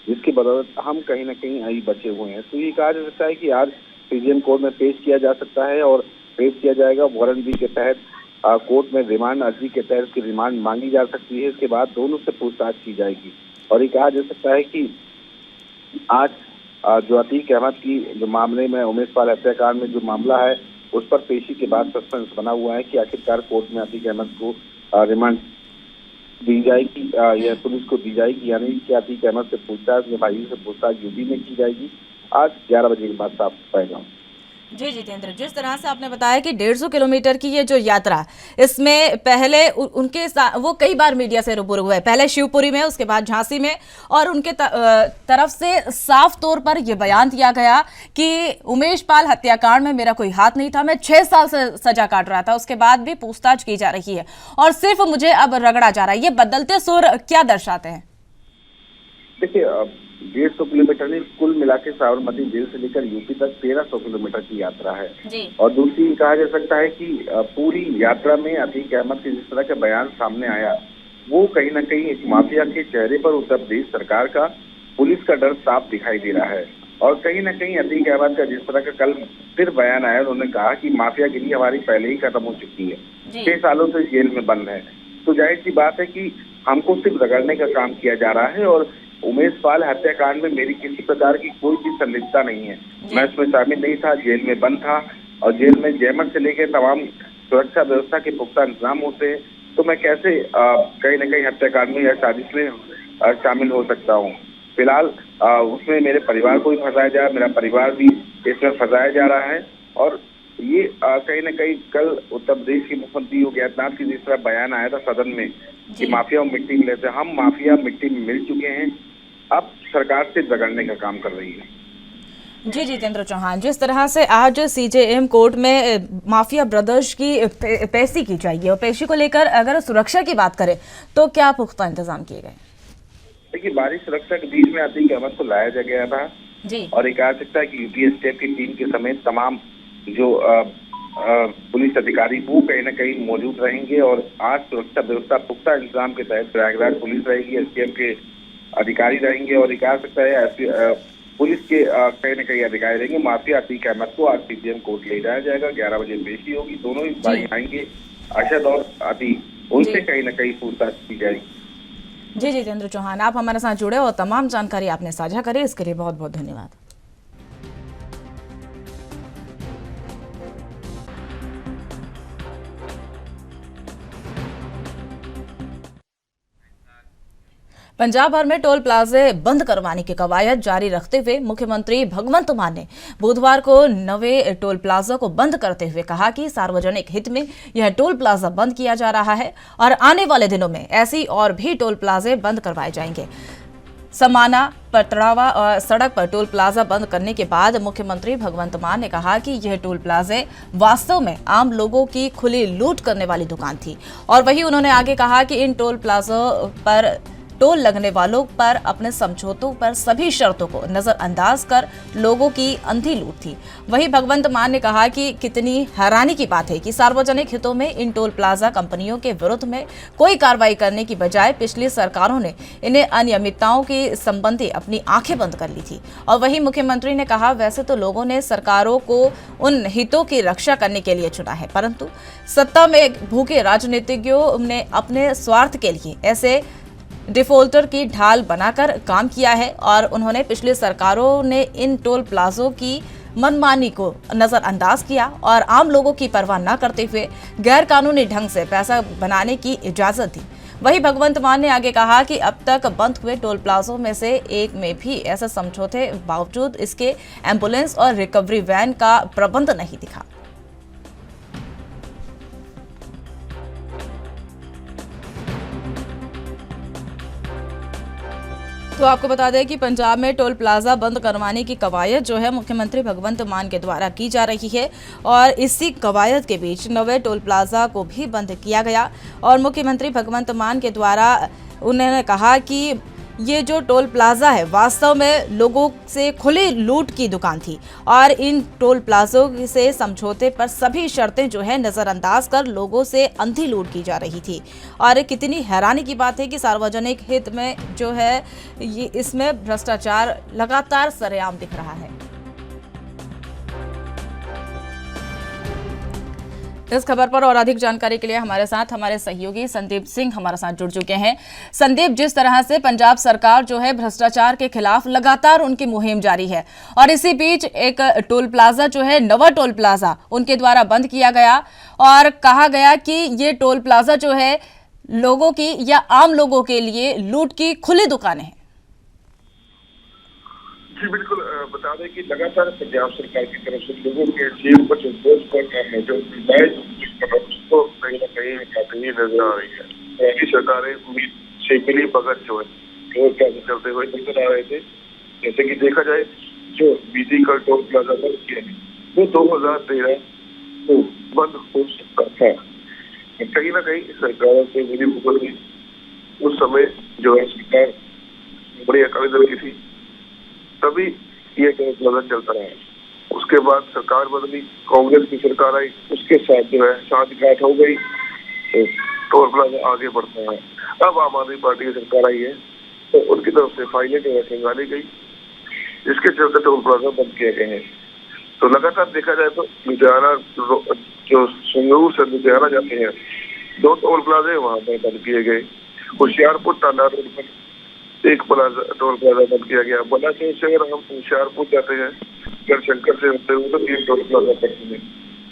जिसकी बदौलत हम कहीं न कहीं आई बचे हुए हैं। तो ये कहा जा सकता है कि आज सीजेएम कोर्ट में पेश किया जा सकता है और पेश किया जाएगा। वारंट बी के तहत कोर्ट में रिमांड अर्जी के तहत की रिमांड मांगी जा सकती है। इसके बाद दोनों से पूछताछ की जाएगी और ये कहा जा सकता है कि आज जो अतीक अहमद की जो मामले में उमेश पाल हत्याकांड में जो मामला है उस पर पेशी के बाद सस्पेंस बना हुआ है कि आखिरकार कोर्ट में अतीक अहमद को रिमांड दी जाएगी या पुलिस को दी जाएगी, यानी कि अतीक अहमद से पूछताछ या भाई से पूछताछ यूपी में की जाएगी। आज 11 बजे के बाद साफ पाएगा। जी जितेंद्र, जिस तरह से आपने बताया कि 150 किलोमीटर की ये जो यात्रा, इसमें पहले उनके वो कई बार मीडिया से रूबरू हुए, पहले शिवपुरी में, उसके बाद झांसी में और उनके तरफ से साफ तौर पर यह बयान दिया गया कि उमेश पाल हत्याकांड में मेरा कोई हाथ नहीं था, मैं 6 साल से सजा काट रहा था, उसके बाद भी पूछताछ की जा रही है और सिर्फ मुझे अब रगड़ा जा रहा है। ये बदलते सुर क्या दर्शाते हैं? देखिए, 150 किलोमीटर नहीं, कुल मिला के साबरमती जेल से लेकर यूपी तक 1300 किलोमीटर की यात्रा है जी। और दूसरी कहा जा सकता है कि पूरी यात्रा में अतीक अहमद के जिस तरह का बयान सामने आया वो कहीं न कहीं एक माफिया के चेहरे पर उत्तर प्रदेश सरकार का, पुलिस का डर साफ दिखाई दे रहा है और कहीं न कहीं अतीक अहमद का जिस तरह का कल फिर बयान आया, उन्होंने कहा कि माफियागिरी हमारी पहले ही खत्म हो चुकी है, 6 सालों से जेल में बंद है। तो जाहिर सी बात है कि हमको सिर्फ रगड़ने का काम किया जा रहा है और उमेश पाल हत्याकांड में मेरी किसी प्रकार की कोई भी संलिप्तता नहीं है, मैं इसमें शामिल नहीं था, जेल में बंद था और जेल में जैमल से लेकर तमाम सुरक्षा व्यवस्था के पुख्ता इंतजाम होते हैं, तो मैं कैसे कहीं न कहीं हत्याकांड में या साजिश में शामिल हो सकता हूँ। फिलहाल उसमें मेरे परिवार को भी फंसाया जा रहा है, मेरा परिवार भी इसमें फंसाया जा रहा है और ये कहीं न कहीं कल उत्तर प्रदेश के मुख्यमंत्री योगी आदित्यनाथ की जिस तरह बयान आया था सदन में कि माफिया मिट्टी में लेते, हम माफिया मिट्टी में मिल चुके हैं, अब सरकार से रगड़ने का काम कर रही है। जी जितेंद्र चौहान, जिस तरह से आज सीजेएम कोर्ट में माफिया ब्रदर्स की पेशी की जाएगी और पेशी को लेकर अगर सुरक्षा की बात करें तो क्या पुख्ता इंतजाम किए गए? देखिए, बारिश सुरक्षा के बीच में अतीक अहमद को लाया गया था जी, और ये कहा सकता है कि यूपी स्टेट की टीम के समेत तमाम जो पुलिस अधिकारी वो कहीं न कहीं मौजूद रहेंगे और आज सुरक्षा व्यवस्था पुख्ता इंतजाम के तहत प्रयागराज पुलिस रहेगी, एसटीएफ के अधिकारी रहेंगे और ये कहा सकता है पुलिस के कहीं न कहीं अधिकारी रहेंगे। माफिया अतीक अहमद को आज सीजेएम कोर्ट ले जाया जाएगा, 11 बजे पेशी होगी। दोनों ही भाई आएंगे, अरशद और अतीक, उनसे कहीं न कहीं पूछताछ की जाएगी। जी जितेंद्र चौहान, आप हमारे साथ जुड़े और तमाम जानकारी आपने साझा करी, इसके लिए बहुत बहुत धन्यवाद। पंजाब भर में टोल प्लाजे बंद करवाने की कवायद जारी रखते हुए मुख्यमंत्री भगवंत मान ने बुधवार को नवे टोल प्लाजा को बंद करते हुए कहा कि सार्वजनिक हित में यह टोल प्लाजा बंद किया जा रहा है और आने वाले दिनों में ऐसी और भी टोल प्लाजे बंद करवाए जाएंगे। समाना पटरावा और सड़क पर टोल प्लाजा बंद करने के बाद मुख्यमंत्री भगवंत मान ने कहा कि यह टोल प्लाजे वास्तव में आम लोगों की खुली लूट करने वाली दुकान थी और वहीं उन्होंने आगे कहा कि इन टोल प्लाजा पर टोल लगने वालों पर अपने समझौतों पर सभी शर्तों को नजरअंदाज कर लोगों की अंधी लूट थी। वहीं भगवंत मान ने कहा कि कितनी हैरानी की बात है कि सार्वजनिक हितों में इन टोल प्लाजा कंपनियों के विरुद्ध में कोई कार्रवाई करने की बजाय पिछली सरकारों ने इन्हें अनियमितताओं के संबंधी अपनी आंखें बंद कर ली थी। और वहीं मुख्यमंत्री ने कहा, वैसे तो लोगों ने सरकारों को उन हितों की रक्षा करने के लिए चुना है, परंतु सत्ता में भूखे राजनीतिज्ञों ने अपने स्वार्थ के लिए ऐसे डिफॉल्टर की ढाल बनाकर काम किया है और उन्होंने पिछली सरकारों ने इन टोल प्लाजों की मनमानी को नजरअंदाज किया और आम लोगों की परवाह न करते हुए गैर कानूनी ढंग से पैसा बनाने की इजाजत दी। वहीं भगवंत मान ने आगे कहा कि अब तक बंद हुए टोल प्लाजों में से एक में भी ऐसे समझौते बावजूद इसके एम्बुलेंस और रिकवरी वैन का प्रबंध नहीं दिखा। तो आपको बता दें कि पंजाब में टोल प्लाजा बंद करवाने की कवायद जो है मुख्यमंत्री भगवंत मान के द्वारा की जा रही है और इसी कवायद के बीच नवे टोल प्लाजा को भी बंद किया गया और मुख्यमंत्री भगवंत मान के द्वारा उन्होंने कहा कि ये जो टोल प्लाजा है वास्तव में लोगों से खुली लूट की दुकान थी और इन टोल प्लाजों से समझौते पर सभी शर्तें जो है नजरअंदाज कर लोगों से अंधी लूट की जा रही थी। और कितनी हैरानी की बात है कि सार्वजनिक हित में जो है ये इसमें भ्रष्टाचार लगातार सरेआम दिख रहा है। इस खबर पर और अधिक जानकारी के लिए हमारे साथ हमारे सहयोगी संदीप सिंह हमारे साथ जुड़ चुके हैं। संदीप, जिस तरह से पंजाब सरकार जो है भ्रष्टाचार के खिलाफ लगातार उनकी मुहिम जारी है और इसी बीच एक टोल प्लाजा जो है नवा टोल प्लाजा उनके द्वारा बंद किया गया और कहा गया कि ये टोल प्लाजा जो है लोगों की या आम लोगों के लिए लूट की खुली दुकानें हैं। जी बिल्कुल, बता दें कि लगातार पंजाब सरकार की तरफ से लोगों के जेब पर जो बोझ पड़ रहा है, जो उसको कहीं ना कहीं हटाती ही नजर आ रही है। पहली सरकारें उम्मीद से मिली भगत जो है टोल प्लाजा चलते हुए नजर आ रहे थे। जैसे कि देखा जाए जो बीजी का टोल प्लाजा बंद किया है वो 2013 को बंद हो सकता था। कहीं ना कहीं सरकारों से मिली भगत हुई। उस समय जो है सरकार बड़ी अकाली दल की थी, तभी ये टोल प्लाजा चलता रहा। उसके बाद सरकार बदली, कांग्रेस की सरकार आई, उसके साथ जो है साठगांठ हो गई तो टोल प्लाजा आगे बढ़ता है। अब आम आदमी पार्टी की सरकार आई है तो उनकी तरफ से फाइलें जो है खंगाली गई, जिसके चलते टोल प्लाजा बंद किए गए हैं। तो लगातार देखा जाए तो लुधियाना जो संगरूर से लुधियाना जाते हैं 2 टोल प्लाजे वहां पर बंद किए गए। होशियारपुर टांडा रोड पर एक टोल प्लाजा बंद किया गया। बलाचौर से अगर हम होशियारपुर जाते हैं गढ़शंकर से होते हुए तो 3 टोल प्लाजा पड़ते हैं।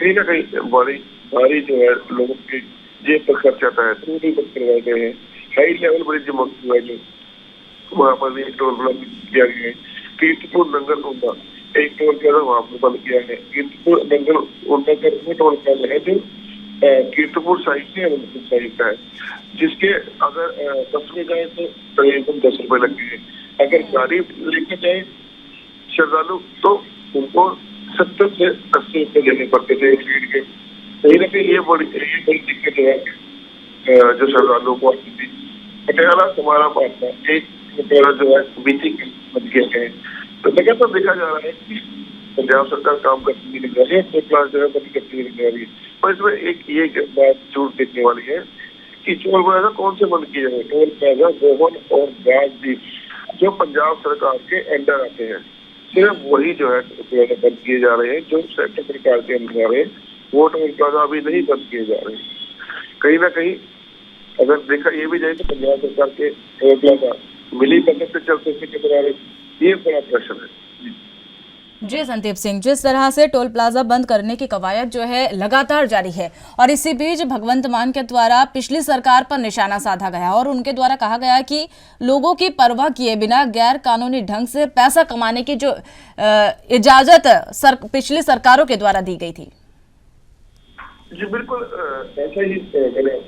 कहीं ना कहीं भारी जो है लोगों की जेब पर खर्च आता है तो भी बंद करवाए गए हैं। हाई लेवल ब्रिज जो वहाँ पर भी एक टोल प्लाजा किया गया है। कीर्तपुर नंगल उन्ना एक टोल प्लाजा वहाँ पर बंद किया है। कीर्तपुर नंगल उन्ना का टोल प्लाजा है जो कीर्तपुर साइड से अनंतपुर साइड का है, जिसके अगर बस में जाए तो तकरीबन 10 रुपए लगते हैं। अगर गाड़ी लेकर जाए श्रद्धालु तो उनको 70 से 80 रुपए देने पड़ते थे एक लीड के। कहीं ना कहीं ये बड़ी दिक्कत है जो श्रद्धालुओं को आती थी। पटियाला हमारा पार्टनर एक जो है मीटिंग बन गए हैं, तो लगातार देखा जा रहा है कि पंजाब सरकार काम करती हुई नजर आ रही है, तो क्लास जो है बंद करती हुई नजर आ रही है। और इसमें एक ये बात जरूर देखने वाली है कि टोल प्लाजा कौन से बंद किए जाए। टोल प्लाजा गोवन और राजदीप जो पंजाब सरकार के अंडर आते हैं, सिर्फ वही जो है बंद किए जा रहे हैं। जो सेंटर सरकार के अंदर आ रहे हैं वो टोल प्लाजा अभी नहीं बंद किए जा रहे हैं। कहीं ना कहीं अगर देखा ये भी जाए तो पंजाब सरकार के टोल प्लाजा मिली बजट से चलते थे कितना, ये बड़ा प्रश्न है। जी संदीप सिंह, जिस तरह से टोल प्लाजा बंद करने की कवायद जो है लगातार जारी है और इसी बीच भगवंत मान के द्वारा पिछली सरकार पर निशाना साधा गया और उनके द्वारा कहा गया कि लोगों की परवाह किए बिना गैर कानूनी ढंग से पैसा कमाने की जो इजाजत पिछली सरकारों के द्वारा दी गई थी। जी बिल्कुल ऐसा ही मैंने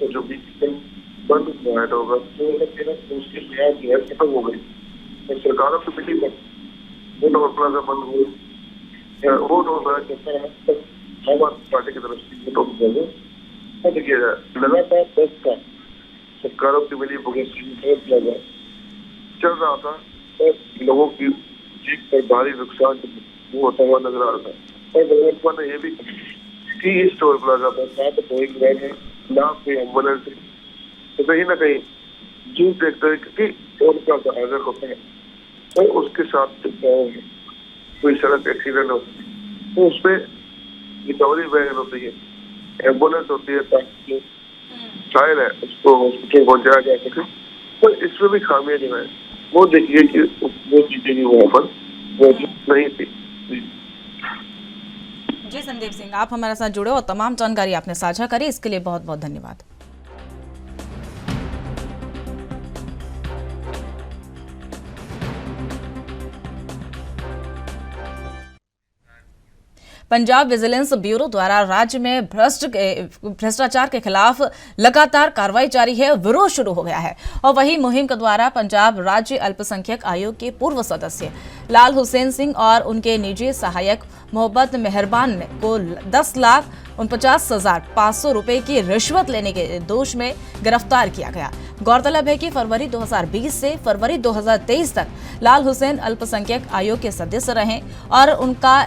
जो भी बंद हुआ है होगा तो उसकी मियाद जो है खत्म हो गई और सरकारों की मिली वो टोल प्लाजा बंद हुए। वो टोल प्लाजा चलता रहा तक आम आदमी पार्टी की तरफ से टोल प्लाजा बंद किया जाए। लगातार 10 का सरकारों की मिली भुगत टोल प्लाजा चल रहा था और लोगों की जीत पर भारी नुकसान वो होता हुआ नजर आ रहा था। और भगवंत मान ने यह भी कि इस टोल प्लाजा पर ना तो कोई वैन है ना कोई एम्बुलेंस है, तो कहीं ना कहीं जो देखते हैं कि टोल प्लाजा अगर होता है तो उसके साथ कोई सड़क एक्सीडेंट होता है तो उसमें रिकवरी वैन होती है, एम्बुलेंस होती है ताकि घायल है उसको हॉस्पिटल पहुंचाया जा सके। तो इसमें भी खामियां जो है वो देखिए कि वो चीजें भी वहाँ पर मौजूद नहीं थी। जी संदीप सिंह, आप हमारे साथ जुड़े और तमाम जानकारी आपने साझा करी, इसके लिए बहुत बहुत धन्यवाद। पंजाब विजिलेंस ब्यूरो द्वारा राज्य में भ्रष्टाचार के खिलाफ लगातार कार्रवाई जारी है, विरोध शुरू हो गया है और वही मुहिम के द्वारा पंजाब राज्य अल्पसंख्यक आयोग के पूर्व सदस्य लाल हुसैन सिंह और उनके निजी सहायक मोहब्बत मेहरबान को 10,49,500 रुपए की रिश्वत लेने के दोष में गिरफ्तार किया गया। गौरतलब है कि फरवरी 2020 से फरवरी 2023 तक लाल हुसैन अल्पसंख्यक आयोग के सदस्य रहे और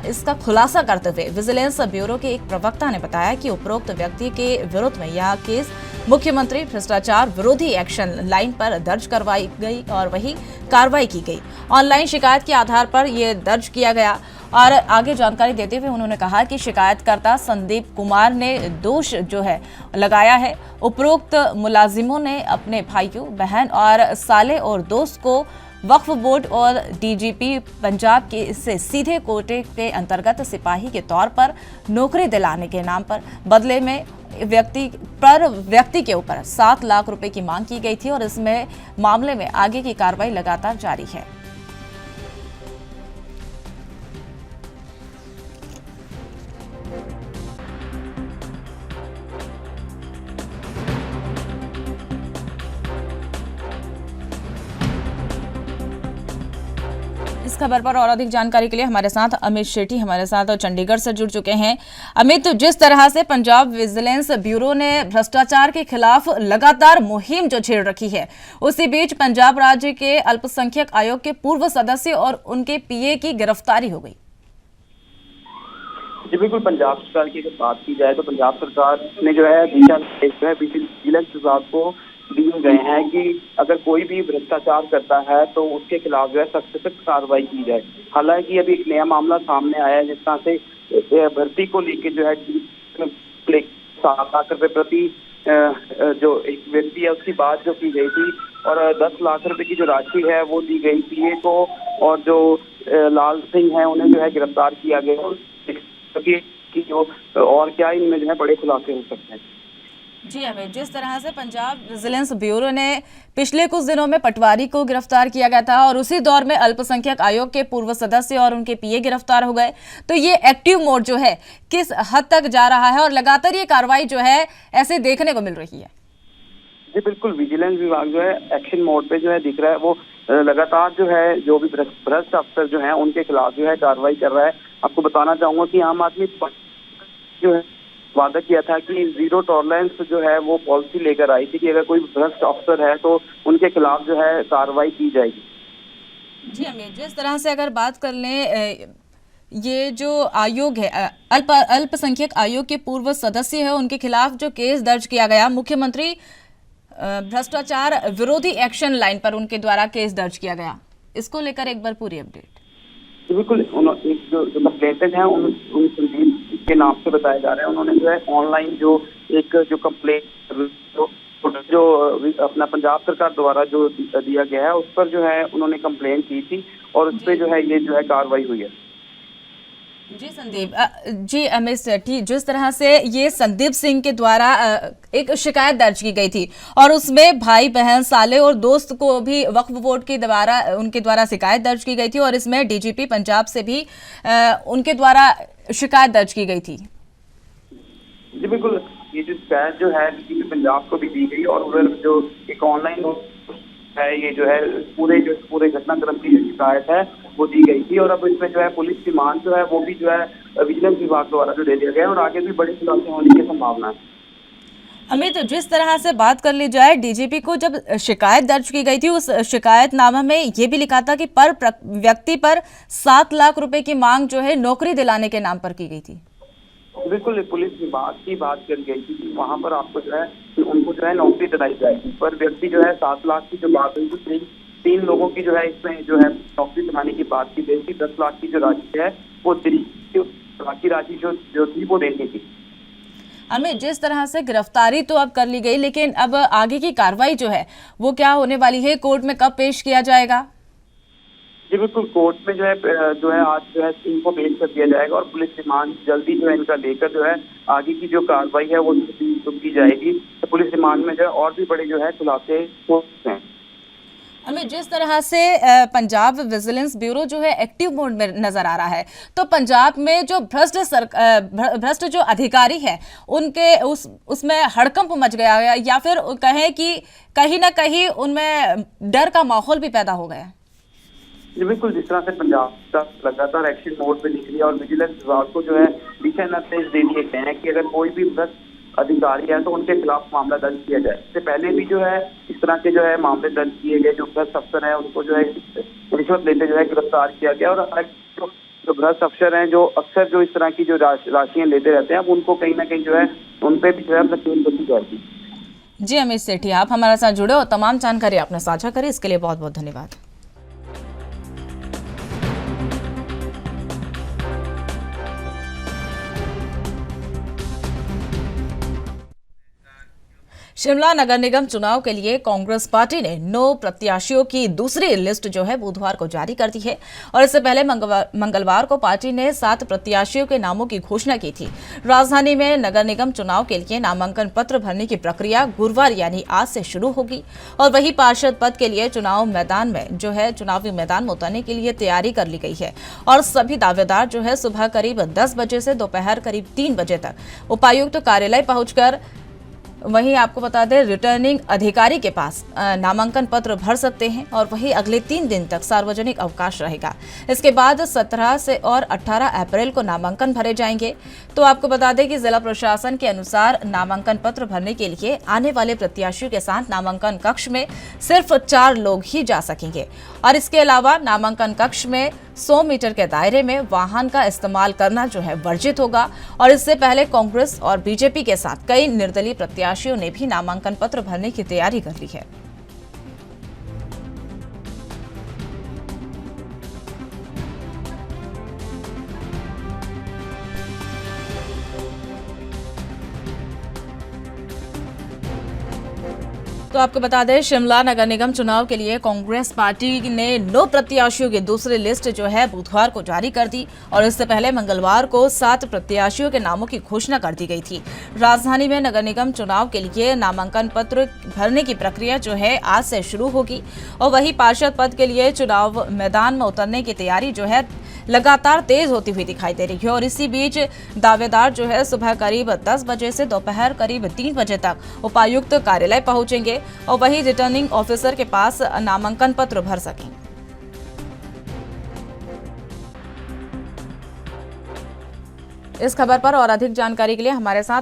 इसका खुलासा करते हुए विजिलेंस ब्यूरो के एक प्रवक्ता ने बताया कि उपरोक्त व्यक्ति के विरुद्ध में यह केस मुख्यमंत्री भ्रष्टाचार विरोधी एक्शन लाइन पर दर्ज करवाई गई और वही कार्रवाई की गई। ऑनलाइन शिकायत के आधार पर यह दर्ज किया गया और आगे जानकारी देते हुए उन्होंने कहा कि शिकायतकर्ता संदीप कुमार ने दोष जो है लगाया है। उपरोक्त मुलाजिमों ने अपने भाइयों, बहन और साले और दोस्त को वक्फ बोर्ड और डीजीपी पंजाब के इससे सीधे कोटे के अंतर्गत सिपाही के तौर पर नौकरी दिलाने के नाम पर बदले में व्यक्ति के ऊपर 7 लाख रुपए की मांग की गई थी और इसमें मामले में आगे की कार्रवाई लगातार जारी है। इस खबर पर और अधिक जानकारी के लिए हमारे साथ अमित शेट्टी हमारे साथ और चंडीगढ़ से जुड़ चुके हैं। अमित, जिस तरह से पंजाब विजिलेंस ब्यूरो ने भ्रष्टाचार के खिलाफ लगातार मुहिम जो छेड़ रखी है, उसी बीच पंजाब राज्य के अल्पसंख्यक आयोग के पूर्व सदस्य और उनके पीए की गिरफ्तारी हो गई। जी बिल्कुल, पंजाब सरकार की अगर बात की जाए तो पंजाब सरकार ने जो है विजिलेंस विभाग को दिए गए हैं कि अगर कोई भी भ्रष्टाचार करता है तो उसके खिलाफ जो है सख्त से सख्त कार्रवाई की जाए। हालांकि अभी एक नया मामला सामने आया है जिस तरह से भर्ती को लेकर जो है 7 लाख रुपए प्रति जो एक व्यक्ति है उसकी बात जो की गई थी और 10 लाख रुपए की जो राशि है वो दी गई पीए को और जो लाल सिंह है उन्हें जो है गिरफ्तार किया गया कि जो और क्या इनमें जो है बड़े खुलासे हो सकते हैं। जी अमित, जिस तरह से पंजाब विजिलेंस ब्यूरो ने पिछले कुछ दिनों में पटवारी को गिरफ्तार किया गया था और उसी दौर में अल्पसंख्यक आयोग के पूर्व सदस्य और उनके पीए गिरफ्तार हो गए, तो ये एक्टिव मोड जो है किस हद तक जा रहा है और लगातार ये कार्रवाई जो है ऐसे देखने को मिल रही है? जी बिल्कुल, विजिलेंस विभाग जो है एक्शन मोड पे जो है दिख रहा है, वो लगातार जो है जो भी भ्रष्ट अफसर जो है उनके खिलाफ जो है कार्रवाई कर रहा है। आपको बताना चाहूंगा कि आम आदमी पार्टी जो है वादा किया था कि जीरो टॉलरेंस जो है वो पॉलिसी लेकर आई थी कि अगर कोई भ्रष्ट अफसर है तो उनके खिलाफ जो है कार्रवाई की जाएगी। जी अमित, जिस तरह से अगर बात कर लें, ये जो आयोग है अल्पसंख्यक आयोग के पूर्व सदस्य है, उनके खिलाफ जो केस दर्ज किया गया, मुख्यमंत्री भ्रष्टाचार विरोधी एक्शन लाइन पर उनके द्वारा केस दर्ज किया गया, इसको लेकर एक बार पूरी अपडेट। बिल्कुल, जो कंप्लेंटेंट है उन संदीप के नाम से बताया जा रहा है। उन्होंने जो है ऑनलाइन जो कंप्लेंट जो अपना पंजाब सरकार द्वारा जो दिया गया है उस पर जो है उन्होंने कंप्लेंट की थी और उस पर जो है ये जो है कार्रवाई हुई है। जी संदीप, जी अमित सेठी, जिस तरह से ये संदीप सिंह के द्वारा एक शिकायत दर्ज की गई थी और उसमें भाई बहन साले और दोस्त को भी वक्फ बोर्ड के द्वारा उनके द्वारा शिकायत दर्ज की गई थी और इसमें डीजीपी पंजाब से भी उनके द्वारा शिकायत दर्ज की गई थी। जी बिल्कुल, ये जो शिकायत जो है डीजीपी पंजाब को भी दी गई और उधर जो एक ऑनलाइन है ये जो है पूरे घटनाक्रम की जो शिकायत है वो दी गई थी और अब इसमें जो है पुलिस रिमांड जो है वो भी जो है विजिलेंस विभाग द्वारा जो दे दिया गया है और आगे भी बड़े खुलासे होने की संभावना है। अमित, जिस तरह से बात कर ली जाए, डीजीपी को जब शिकायत दर्ज की गई थी उस शिकायतनामा में ये भी लिखा था कि पर व्यक्ति पर 7 लाख रुपए की मांग जो है नौकरी दिलाने के नाम पर की गई थी। बिल्कुल, पुलिस विभाग की बात करी गई थी, वहाँ पर आपको जो है उनको जो है नौकरी दिलाई जाएगी। पर व्यक्ति जो है 7 लाख की जो बात हुई थी, 3 लोगों की जो है इसमें जो है नौकरी दिलाने की बात की गई थी। 10 लाख की जो राशि है वो बाकी राशि जो थी वो देनी थी। अमित, जिस तरह से गिरफ्तारी तो अब कर ली गई, लेकिन अब आगे की कार्रवाई जो है वो क्या होने वाली है? कोर्ट में कब पेश किया जाएगा? जी बिल्कुल, कोर्ट में जो है आज जो है इनको पेश कर दिया जाएगा और पुलिस रिमांड जल्दी जो है इनका लेकर जो है आगे की जो कार्रवाई है वो की जाएगी। तो पुलिस रिमांड में जो है और भी बड़े जो है खुलासे हो सकते हैं। अमित, जिस तरह से पंजाब विजिलेंस ब्यूरो जो है एक्टिव मोड में नजर आ रहा है, तो पंजाब में जो भ्रष्ट जो अधिकारी है उनके उसमें हड़कंप मच गया है या फिर कहें कि कहीं ना कहीं उनमें डर का माहौल भी पैदा हो गया। जी बिल्कुल, जिस तरह से पंजाब का लगातार एक्शन मोड पे दिख रही है और विजिलेंस विभाग को जो है दिशा निर्देश दे दिए गए हैं कि अगर कोई भी भ्रष्ट अधिकारी है तो उनके खिलाफ मामला दर्ज किया जाए। इससे पहले भी जो है इस तरह के जो है मामले दर्ज किए गए, जो भ्रष्ट अफसर है उनको जो है रिश्वत लेते जो है गिरफ्तार किया गया और जो भ्रष्ट अफसर हैं जो अक्सर जो इस तरह की जो राशियां लेते रहते हैं अब उनको कहीं ना कहीं जो है उन पर भी जो है अपना केस बची जाएगी। जी अमित सेठी, आप हमारे साथ जुड़े और तमाम जानकारी आपने साझा करी, इसके लिए बहुत बहुत धन्यवाद। शिमला नगर निगम चुनाव के लिए कांग्रेस पार्टी ने 9 प्रत्याशियों की दूसरी लिस्ट जो है बुधवार को जारी कर दी है और इससे पहले मंगलवार को पार्टी ने 7 प्रत्याशियों के नामों की घोषणा की थी। राजधानी में नगर निगम चुनाव के लिए नामांकन पत्र भरने की प्रक्रिया गुरुवार यानी आज से शुरू होगी और वही पार्षद पद के लिए चुनावी मैदान में उतरने के लिए तैयारी कर ली गई है और सभी दावेदार जो है सुबह करीब 10 बजे से दोपहर करीब 3 बजे तक उपायुक्त कार्यालय पहुंचकर वहीं आपको बता दें रिटर्निंग अधिकारी के पास नामांकन पत्र भर सकते हैं और वहीं अगले 3 दिन तक सार्वजनिक अवकाश रहेगा। इसके बाद 17 से और 18 अप्रैल को नामांकन भरे जाएंगे। तो आपको बता दें कि जिला प्रशासन के अनुसार नामांकन पत्र भरने के लिए आने वाले प्रत्याशियों के साथ नामांकन कक्ष में सिर्फ 4 लोग ही जा सकेंगे और इसके अलावा नामांकन कक्ष में 100 मीटर के दायरे में वाहन का इस्तेमाल करना जो है वर्जित होगा और इससे पहले कांग्रेस और बीजेपी के साथ कई निर्दलीय प्रत्याशियों ने भी नामांकन पत्र भरने की तैयारी कर ली है। तो आपको बता दें शिमला नगर निगम चुनाव के लिए कांग्रेस पार्टी ने 9 प्रत्याशियों की दूसरी लिस्ट जो है बुधवार को जारी कर दी और इससे पहले मंगलवार को 7 प्रत्याशियों के नामों की घोषणा कर दी गई थी। राजधानी में नगर निगम चुनाव के लिए नामांकन पत्र भरने की प्रक्रिया जो है आज से शुरू होगी और वही पार्षद पद के लिए चुनाव मैदान में उतरने की तैयारी जो है लगातार तेज होती हुई दिखाई दे रही है। और इसी बीच दावेदार जो है सुबह करीब 10 बजे से दोपहर करीब 3 बजे तक उपायुक्त कार्यालय पहुंचेंगे और वहीं रिटर्निंग ऑफिसर के पास नामांकन पत्र भर सकेंगे। इस खबर पर और अधिक जानकारी के लिए हमारे साथ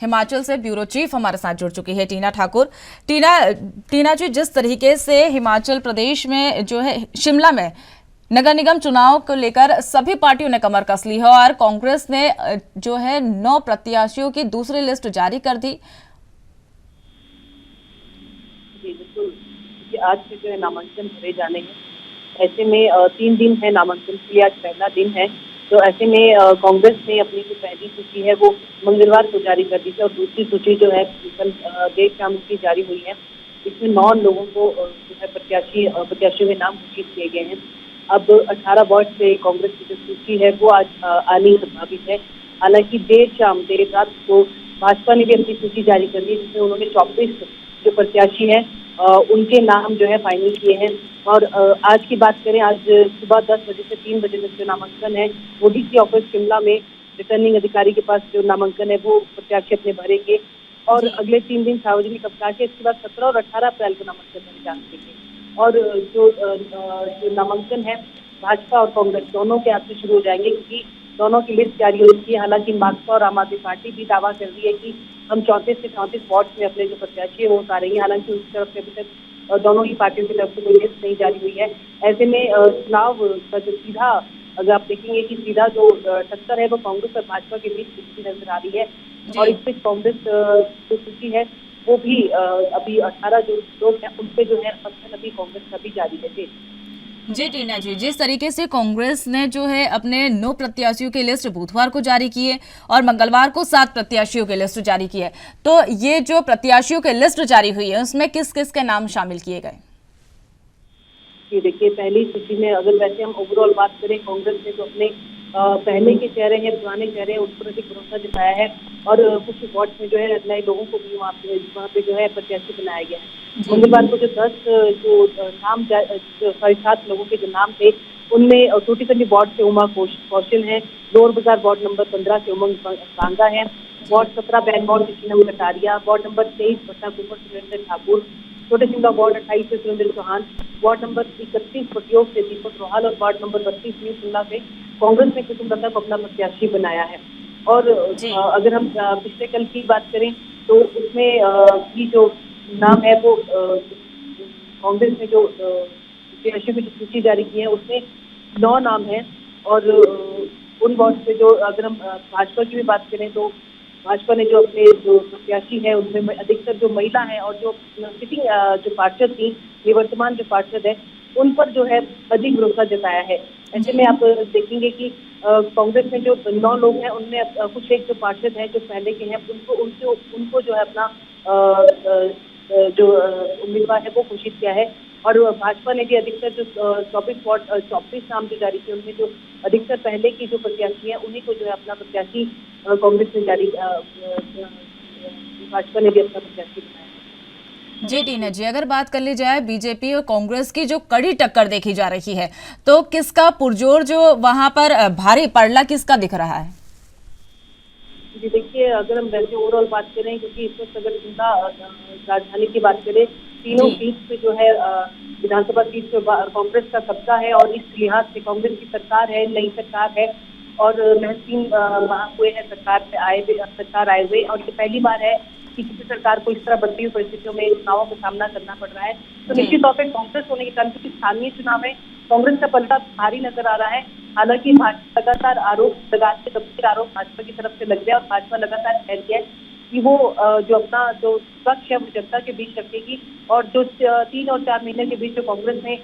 हिमाचल से ब्यूरो चीफ हमारे साथ जुड़ चुकी है टीना ठाकुर। टीना जी, जिस तरीके से हिमाचल प्रदेश में जो है शिमला में नगर निगम चुनाव को लेकर सभी पार्टियों ने कमर कस ली है और कांग्रेस ने जो है 9 प्रत्याशियों की दूसरी लिस्ट जारी कर दी। जी बिल्कुल, आज से जो है नामांकन भरे जाने हैं। ऐसे में 3 दिन है नामांकन के लिए, आज पहला दिन है। तो ऐसे में कांग्रेस ने अपनी जो पहली सूची है वो मंगलवार को जारी कर दी थी और दूसरी सूची जो है कल देर शाम की जारी हुई है। इसमें 9 लोगों को जो है प्रत्याशियों के नाम घोषित किए गए हैं। अब 18 वार्ड से कांग्रेस की जो सूची है वो आज आनी संभावित है। हालांकि देर रात को भाजपा ने भी अपनी सूची जारी कर दी, जिसमें उन्होंने 24 जो प्रत्याशी हैं उनके नाम जो है फाइनल किए हैं। और आज की बात करें, आज सुबह 10 बजे से 3 बजे तक जो नामांकन है वो डीसी ऑफिस शिमला में रिटर्निंग अधिकारी के पास जो नामांकन है वो प्रत्याशी अपने भरेंगे और अगले 3 दिन सार्वजनिक अवकाश है। इसके बाद 17 और 18 अप्रैल को नामांकन भरे जा सकेंगे। और जो नामांकन है भाजपा और कांग्रेस दोनों के हाथ से शुरू हो जाएंगे, क्योंकि दोनों की लिस्ट जारी हो चुकी है। हालांकि माकपा और आम आदमी पार्टी भी दावा कर रही है कि हम 34 से 34 वार्ड में अपने जो प्रत्याशी है वो उतारेंगे। हालांकि उसकी तरफ से अभी तक दोनों ही पार्टियों की तरफ से कोई लिस्ट नहीं जारी हुई है। ऐसे में चुनाव का जो सीधा, अगर आप देखेंगे कि सीधा जो टक्कर है वो कांग्रेस और भाजपा के बीच दिखती नजर आ रही है। और इस बीच कांग्रेस जो सूची है वो भी अभी 18 जो लोग हैं उन पे जो है मंथन अभी कांग्रेस का भी जारी है। जी टीना जी, जिस तरीके से कांग्रेस ने जो है अपने 9 प्रत्याशियों की लिस्ट बुधवार को जारी की है और मंगलवार को 7 प्रत्याशियों की लिस्ट जारी की है, तो ये जो प्रत्याशियों की लिस्ट जारी हुई है उसमें किस किस के नाम शामिल किए गए? जी देखिए, पहली सूची में अगर वैसे हम ओवरऑल बात करें, कांग्रेस ने तो अपने पहले के चेहरे हैं, पुराने चेहरे हैं, उन पर अधिक भरोसा जताया है और कुछ वार्ड में जो है नए लोगों को भी वहाँ पे जो है प्रत्याशी बनाया गया है। मंगलवार को जो 7 लोगों के जो नाम थे उनमें टूटीकंडी वार्ड से उमा कौशल है, लोअर बाजार वार्ड नंबर 15 से उमंग बांगा है, वार्ड 17 बैन वार्ड से शीनम कटारिया, वार्ड नंबर 23 बट्टा कुमार सुरेंद्र ठाकुर, छोटे शिमला वार्ड 28 से सुरेंद्र चौहान, वार्ड नंबर 31 पटियोग से दीपक रोहाल और वार्ड नंबर 32 न्यू शिमला से कांग्रेस ने कुसुम दत्ता को अपना प्रत्याशी बनाया है। और अगर हम पिछले कल की बात करें तो उसमें भी जो नाम है वो कांग्रेस ने जो प्रत्याशियों की सूची जारी की है उसमें 9 नाम है। और उन वार्ड से जो, अगर हम भाजपा की भी बात करें तो भाजपा ने जो अपने जो प्रत्याशी है उनमें अधिकतर जो महिला है और जो सिटिंग जो पार्षद थी, निवर्तमान जो पार्षद है उन पर जो है अधिक भरोसा जताया है। ऐसे में आप देखेंगे कि कांग्रेस में जो 9 लोग हैं उनमें कुछ एक जो पार्षद हैं जो पहले के हैं उनको जो है अपना जो उम्मीदवार है वो घोषित किया है। और भाजपा ने भी अधिकतर जो 24 नाम जो जारी किए उनमें जो अधिकतर पहले की जो प्रत्याशी है उन्हीं को जो है अपना प्रत्याशी कांग्रेस ने जारी, भाजपा ने भी अपना प्रत्याशी बनाया। जी टीना जी, अगर बात कर ली जाए बीजेपी और कांग्रेस की जो कड़ी टक्कर देखी जा रही है, तो किसका पुरजोर जो वहां पर भारी पड़ला किसका दिख रहा है? जी देखिए, अगर हम वैसे ओवरऑल बात करें, क्योंकि इस वक्त अगर जिंदा राजधानी की बात करें, तीनों सीट पे जो है विधानसभा सीट पे कांग्रेस का कब्जा है और इस लिहाज से कांग्रेस की सरकार है, नई सरकार है और महज 3 माह हुए हैं सरकार आए हुए और ये पहली बार है कि किसी सरकार को इस तरह बदली हुई परिस्थितियों में चुनावों का सामना करना पड़ रहा है। तो निश्चित तौर पर कांग्रेस होने के कारण, क्योंकि स्थानीय चुनाव है, कांग्रेस का पलटा भारी नजर आ रहा है। हालांकि भाजपा लगातार आरोप लगाते गंभीर आरोप भाजपा की तरफ से लग रहे हैं और भाजपा लगातार कह रही है कि वो जो अपना जो पक्ष है वो जनता के बीच रखेगी और जो 3 और 4 महीने के बीच जो कांग्रेस ने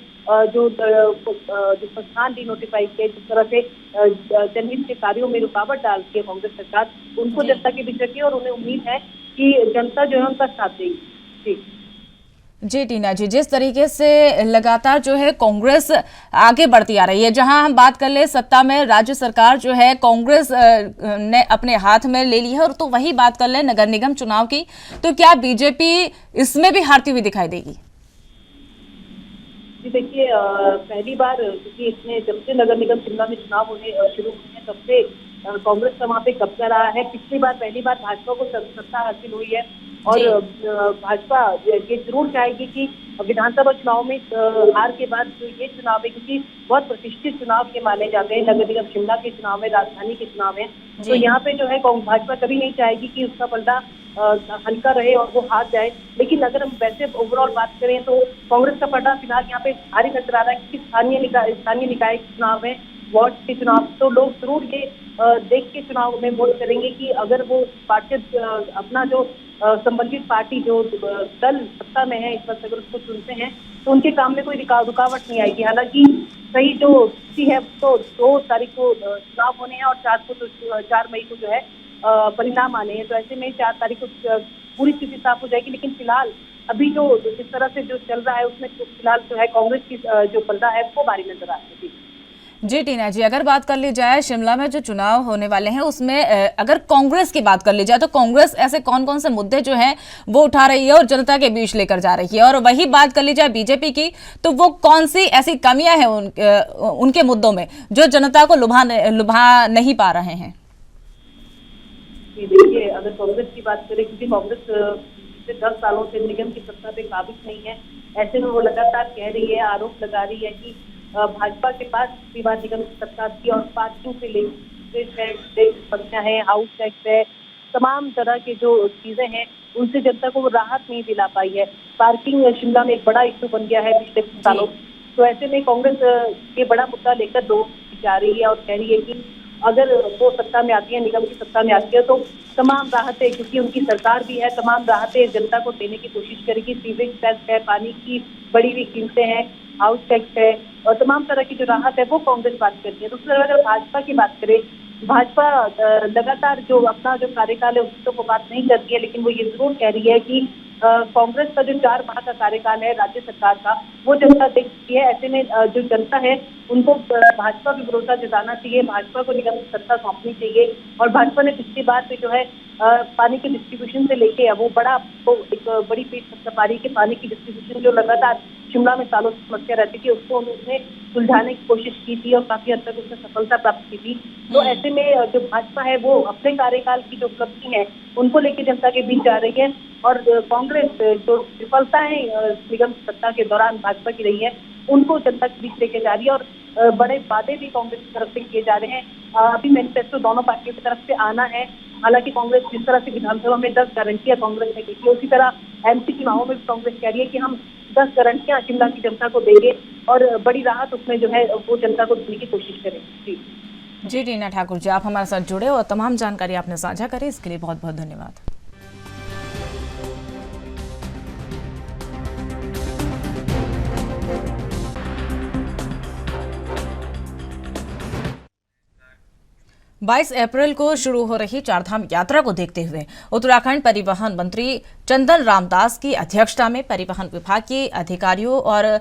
जो संस्थान डिनोटिफाई किए, जिस तरह से जनहित के कार्यों में रुकावट डालती है कांग्रेस सरकार, उनको जनता के बीच रखी और उन्हें उम्मीद है कि जनता जो है उनका साथ देगी। जी टीना जी, जिस तरीके से लगातार जो है कांग्रेस आगे बढ़ती आ रही है, जहां हम बात कर ले सत्ता में राज्य सरकार जो है कांग्रेस ने अपने हाथ में ले ली है, और तो वही बात कर ले नगर निगम चुनाव की, तो क्या बीजेपी इसमें भी हारती हुई दिखाई देगी? जी देखिए, पहली बार क्योंकि इसमें जब से नगर निगम शिमला में चुनाव होने शुरू हुए हैं तब से कांग्रेस का वहाँ पे कब्जा रहा है। पिछली बार पहली बार भाजपा को सत्ता हासिल हुई है और भाजपा ये जरूर चाहेगी कि विधानसभा चुनाव में हार के बाद जो ये चुनाव है, क्योंकि बहुत प्रतिष्ठित चुनाव के माने जाते हैं, नगर निगम शिमला के चुनाव है, राजधानी के चुनाव है, तो यहाँ पे जो है भाजपा कभी नहीं चाहेगी कि उसका पलड़ा हल्का रहे और वो हार जाए। लेकिन अगर हम वैसे ओवरऑल बात करें तो कांग्रेस का पलड़ा फिलहाल यहाँ पे भारी नजर आ रहा है, क्योंकि स्थानीय निकाय के चुनाव है, वार्ड के चुनाव, तो लोग जरूर ये देख के चुनाव में वोट करेंगे कि अगर वो पार्टी अपना जो संबंधित पार्टी जो दल सत्ता में है इस वक्त अगर उसको चुनते हैं तो उनके काम में कोई रुकावट नहीं आएगी। हालांकि सही जो स्थिति है तो 2 तारीख को चुनाव होने हैं और 4 मई को जो है परिणाम आने हैं, तो ऐसे में 4 तारीख को पूरी स्थिति साफ हो जाएगी। लेकिन फिलहाल अभी जो जिस तरह से जो चल रहा है उसमें तो फिलहाल जो है कांग्रेस की जो पलड़ा है वो भारी नजर आ रही है। जी टीना जी, अगर बात कर ली जाए शिमला में जो चुनाव होने वाले हैं उसमें अगर कांग्रेस की बात कर ली जाए तो कांग्रेस ऐसे कौन कौन से मुद्दे जो हैं वो उठा रही है और जनता के बीच लेकर जा रही है, और वही बात कर ली जाए बीजेपी की तो वो कौन सी ऐसी कमियां हैं उनके मुद्दों में जो जनता को लुभा नहीं पा रहे हैं? देखिए, अगर कांग्रेस की बात करें, क्योंकि कांग्रेस पिछले 10 सालों से निगम की सत्ता पे काबिज नहीं है, ऐसे में वो लगातार कह रही है, आरोप लगा रही है कि भाजपा के पास पिछली बार निगम की सत्ता थी और 5 से लेकर समस्या है, हाउस टैक्स है, तमाम तरह के जो चीजें हैं उनसे जनता को वो राहत नहीं दिला पाई है। पार्किंग शिमला में एक बड़ा इशू बन गया है पिछले कुछ सालों, तो ऐसे में कांग्रेस ये बड़ा मुद्दा लेकर जा रही है और कह रही है कि अगर वो सत्ता में आती है, निगम की सत्ता में आती है तो तमाम राहतें, क्योंकि उनकी सरकार भी है, तमाम राहतें जनता को देने की कोशिश करेगी। सीवेज टैक्स है, पानी की बढ़ी हुई कीमतें हैं, हाउस टैक्स है और तमाम तरह की जो राहत है वो कांग्रेस बात करती है। दूसरी तरफ अगर भाजपा की बात करें, भाजपा लगातार जो अपना जो कार्यकाल है उसकी तो वो बात नहीं करती है, लेकिन वो ये जरूर कह रही है कि कांग्रेस का जो 4 माह का कार्यकाल है राज्य सरकार का वो जनता देख चुकी है। ऐसे में जो जनता है उनको भाजपा पे भरोसा जताना चाहिए, भाजपा को निगम की सत्ता सौंपनी चाहिए। और भाजपा ने पिछली बार पे जो है पानी के डिस्ट्रीब्यूशन से लेके वो एक बड़ी पीठ पारी के पानी की डिस्ट्रीब्यूशन जो लगातार शिमला में सालों से समस्या रहती थी उसको उन्होंने सुलझाने की कोशिश की थी और काफी हद तक उसमें सफलता प्राप्त की थी। तो ऐसे में जो भाजपा है वो अपने कार्यकाल की जो उपलब्धि है उनको लेकर जनता के बीच जा रही है और कांग्रेस जो विफलताएं निगम सत्ता के दौरान भाजपा की रही है उनको जनता के बीच लेके जा रही है और बड़े वादे भी कांग्रेस की तरफ से किए जा रहे हैं। अभी मैनिफेस्टो दोनों पार्टियों की तरफ से आना है। हालांकि कांग्रेस जिस तरह से विधानसभा में 10 गारंटियां कांग्रेस ने की थी, उसी तरह एमपी चुनावों में भी कांग्रेस कह रही है कि हम 10 गारंटियां शिमला की जनता को देंगे और बड़ी राहत उसमें जो है वो जनता को देने की कोशिश करेंगे। जी टीना ठाकुर जी, आप हमारे साथ जुड़े और तमाम जानकारी आपने साझा करी, इसके लिए बहुत बहुत धन्यवाद। बाईस अप्रैल को शुरू हो रही चारधाम यात्रा को देखते हुए उत्तराखंड परिवहन मंत्री चंदन रामदास की अध्यक्षता में परिवहन विभाग के अधिकारियों और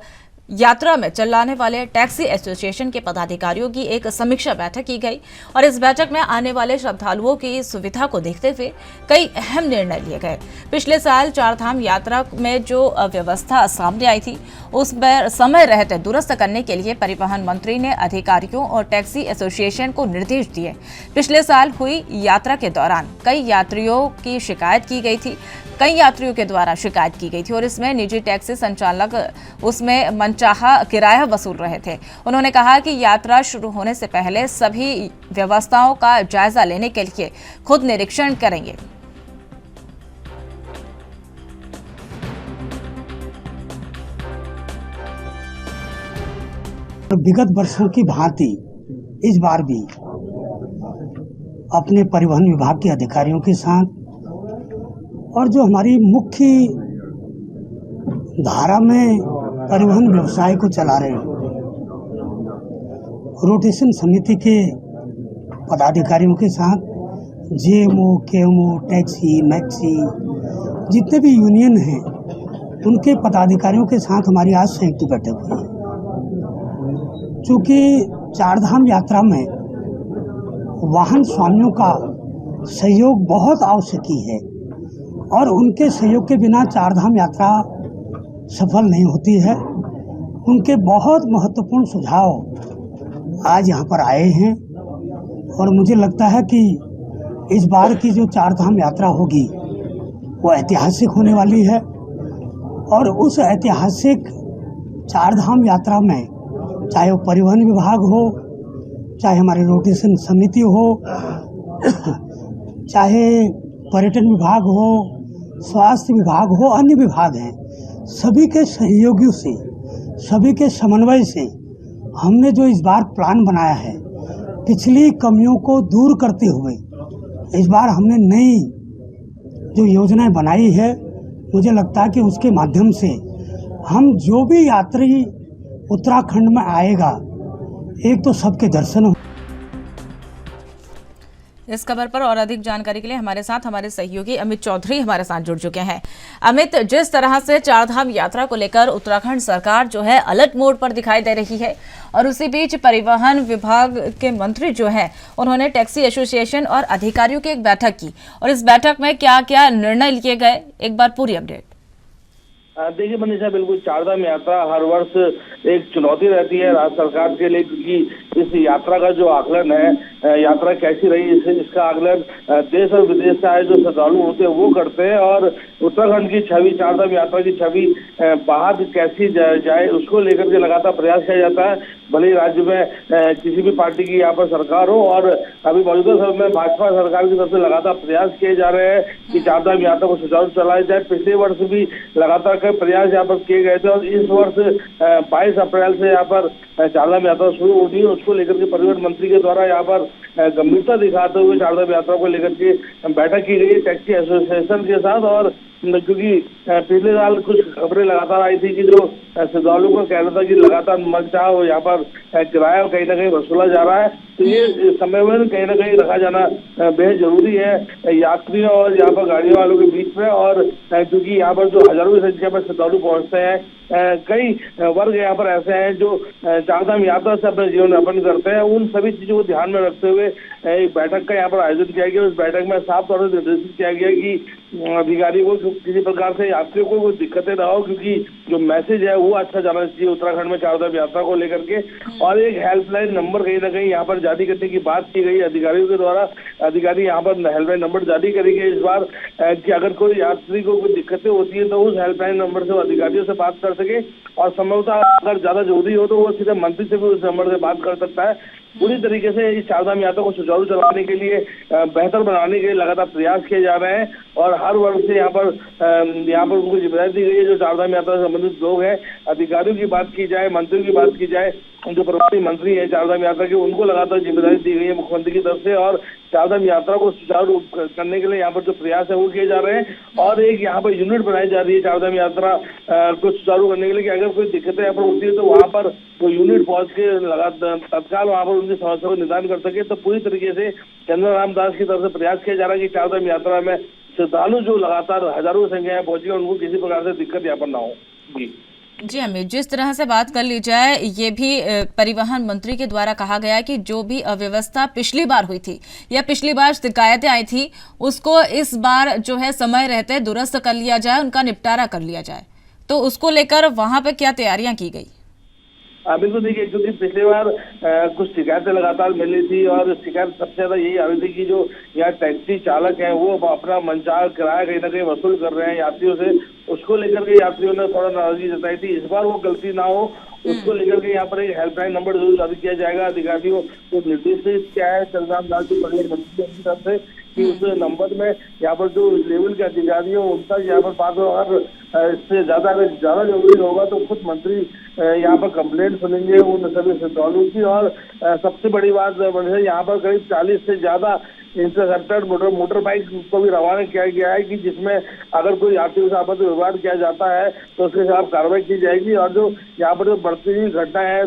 यात्रा में चलाने वाले टैक्सी एसोसिएशन के पदाधिकारियों की एक समीक्षा बैठक की गई और इस बैठक में आने वाले श्रद्धालुओं की सुविधा को देखते हुए कई अहम निर्णय लिए गए। पिछले साल चारधाम यात्रा में जो अव्यवस्था सामने आई थी उस पर समय रहते दुरुस्त करने के लिए परिवहन मंत्री ने अधिकारियों और टैक्सी एसोसिएशन को निर्देश दिए। पिछले साल हुई यात्रा के दौरान कई यात्रियों की शिकायत की गई थी, कई यात्रियों के द्वारा शिकायत की गई थी और इसमें निजी टैक्सी संचालक उसमें मनचाहा किराया वसूल रहे थे। उन्होंने कहा कि यात्रा शुरू होने से पहले सभी व्यवस्थाओं का जायजा लेने के लिए खुद निरीक्षण करेंगे। विगत वर्षों की भांति इस बार भी अपने परिवहन विभाग के अधिकारियों के साथ और जो हमारी मुख्य धारा में परिवहन व्यवसाय को चला रहे हैं रोटेशन समिति के पदाधिकारियों के साथ जेएमओ, केएमओ, टैक्सी, मैक्सी जितने भी यूनियन हैं उनके पदाधिकारियों के साथ हमारी आज संयुक्त बैठक हुई। चूँकि चारधाम यात्रा में वाहन स्वामियों का सहयोग बहुत आवश्यक है और उनके सहयोग के बिना चारधाम यात्रा सफल नहीं होती है। उनके बहुत महत्वपूर्ण सुझाव आज यहाँ पर आए हैं और मुझे लगता है कि इस बार की जो चारधाम यात्रा होगी वो ऐतिहासिक होने वाली है और उस ऐतिहासिक चारधाम यात्रा में चाहे वो परिवहन विभाग हो, चाहे हमारे रोटेशन समिति हो, चाहे पर्यटन विभाग हो, स्वास्थ्य विभाग हो, अन्य विभाग हैं, सभी के सहयोगियों से, सभी के समन्वय से हमने जो इस बार प्लान बनाया है, पिछली कमियों को दूर करते हुए इस बार हमने नई जो योजनाएं बनाई है, मुझे लगता है कि उसके माध्यम से हम जो भी यात्री उत्तराखंड में आएगा, एक तो सबके दर्शन हो। इस खबर पर और अधिक जानकारी के लिए हमारे साथ हमारे सहयोगी अमित चौधरी हमारे साथ जुड़ चुके हैं। अमित, जिस तरह से चारधाम यात्रा को लेकर उत्तराखंड सरकार जो है अलर्ट मोड पर दिखाई दे रही है और उसी बीच परिवहन विभाग के मंत्री जो है उन्होंने टैक्सी एसोसिएशन और अधिकारियों की एक बैठक की और इस बैठक में क्या क्या निर्णय लिए गए, एक बार पूरी अपडेट। देखिए मनीषा, बिल्कुल चारधाम यात्रा हर वर्ष एक चुनौती रहती है राज्य सरकार के लिए, क्योंकि इस यात्रा का जो आकलन है, यात्रा कैसी रही इसका आकलन देश और विदेश से आए जो श्रद्धालु होते हैं वो करते हैं और उत्तराखंड की छवि, चारधाम यात्रा की छवि बाहर कैसी जाए उसको लेकर के लगातार प्रयास किया जाता है। भले ही राज्य में किसी भी पार्टी की यहाँ पर सरकार हो और अभी मौजूदा समय में भाजपा सरकार की तरफ से लगातार प्रयास किए जा रहे हैं कि चारधाम यात्रा को सुचारू चलाया जाए। पिछले वर्ष भी लगातार कई प्रयास यहाँ पर किए गए थे और इस वर्ष 22 अप्रैल से यहाँ पर चारधाम यात्रा शुरू होती है। उसको लेकर के परिवहन मंत्री के द्वारा यहाँ पर गंभीरता दिखाते हुए चारधाम यात्रा को लेकर के बैठक की गई टैक्सी एसोसिएशन के साथ। और क्योंकि पिछले साल कुछ खबरें लगातार आई थी कि जो श्रद्धालुओं का कहना था कि लगातार मनचाह यहाँ पर किराया कहीं ना कहीं वसूला जा रहा है, तो ये समय में कहीं ना कहीं रखा जाना बेहद जरूरी है यात्रियों और यहाँ पर गाड़ियों वालों के बीच में। और क्योंकि यहाँ पर जो हजारों की संख्या में श्रद्धालु पहुँचते हैं, कई वर्ग यहाँ पर ऐसे हैं जो चारधाम यात्रा से अपना जीवन यापन करते हैं, उन सभी चीजों को ध्यान में रखते हुए एक बैठक का यहाँ पर आयोजन किया गया। उस बैठक में साफ तौर से निर्देशित किया गया कि अधिकारी को किसी प्रकार से यात्रियों को कोई दिक्कतें ना हो, क्योंकि जो मैसेज है वो अच्छा जाना चाहिए उत्तराखंड में चारधाम यात्रा को लेकर के। और एक हेल्पलाइन नंबर कहीं ना कहीं यहाँ पर जारी करने की बात की गई अधिकारियों के द्वारा। अधिकारी यहाँ पर हेल्पलाइन नंबर जारी करेंगे इस बार कि अगर कोई यात्री को कोई दिक्कतें होती है तो उस हेल्पलाइन नंबर से वो अधिकारियों से बात कर सके और संभवतः अगर ज्यादा जरूरी हो तो वो सीधे मंत्री से भी उस नंबर से बात कर सकता है। पूरी तरीके से इस चारधाम यात्रा को सुचारू चलाने के लिए, बेहतर बनाने के लिए लगातार प्रयास किए जा रहे हैं और हर वर्ग से यहाँ पर उनको जिम्मेदारी दी गई है। जो चारधाम यात्रा से संबंधित लोग हैं, अधिकारियों की बात की जाए, मंत्रियों की बात की जाए, जो प्रभारी मंत्री है चारधाम यात्रा के, उनको लगातार जिम्मेदारी दी गई है मुख्यमंत्री की तरफ से और चारधाम यात्रा को सुचारू करने के लिए यहाँ पर जो प्रयास है वो किए जा रहे हैं। और एक यहाँ पर यूनिट बनाई जा रही है चारधाम यात्रा को सुचारू करने के लिए कि अगर कोई दिक्कतें यहाँ पर होती है तो वहाँ पर वो यूनिट पहुंच के लगातार तत्काल वहाँ पर उनकी समस्या को निदान कर सके। तो पूरी तरीके से चंद्र रामदास की तरफ से प्रयास किया जा रहा है कि चारधाम यात्रा में श्रद्धालु जो लगातार हजारों की संख्या में पहुंचे उनको किसी प्रकार से दिक्कत यहाँ पर ना हो। जी अमित, जिस तरह से बात कर ली जाए, ये भी परिवहन मंत्री के द्वारा कहा गया कि जो भी अव्यवस्था पिछली बार हुई थी या पिछली बार शिकायतें आई थी उसको इस बार जो है समय रहते दुरुस्त कर लिया जाए, उनका निपटारा कर लिया जाए। तो उसको लेकर वहां पे क्या तैयारियां की गई? बिल्कुल, देखिए क्योंकि पिछली बार कुछ शिकायतें लगातार मिली थी और शिकायत सबसे ज्यादा यही आ रही थी कि जो यहाँ टैक्सी चालक हैं वो अपना मनचाहा किराया कहीं ना कहीं वसूल कर रहे हैं यात्रियों से। उसको लेकर के यात्रियों ने थोड़ा नाराजगी जताई थी। इस बार वो गलती ना हो उसको लेकर के यहाँ पर एक हेल्पलाइन नंबर जरूर जारी किया जाएगा। अधिकारियों को निर्देशित किया है चंद्रराम जी परिवहन मंत्री की तरफ से कि उस नंबर में यहाँ पर जो लेवल के अधिकारी हो उनका यहाँ पर बात हो, अगर इससे ज्यादा जरूरी होगा तो खुद मंत्री यहाँ पर कंप्लेंट सुनेंगे उन सभी श्रद्धालुओं की। और सबसे बड़ी बात यहाँ पर करीब 40 से ज्यादा इंटरसेप्टर मोटर बाइक को भी रवाना किया गया है कि जिसमें अगर कोई यात्रियों से आपस में व्यवहार किया जाता है तो उसके खिलाफ कार्रवाई की जाएगी। और जो यहाँ पर जो बढ़ती हुई घटना है,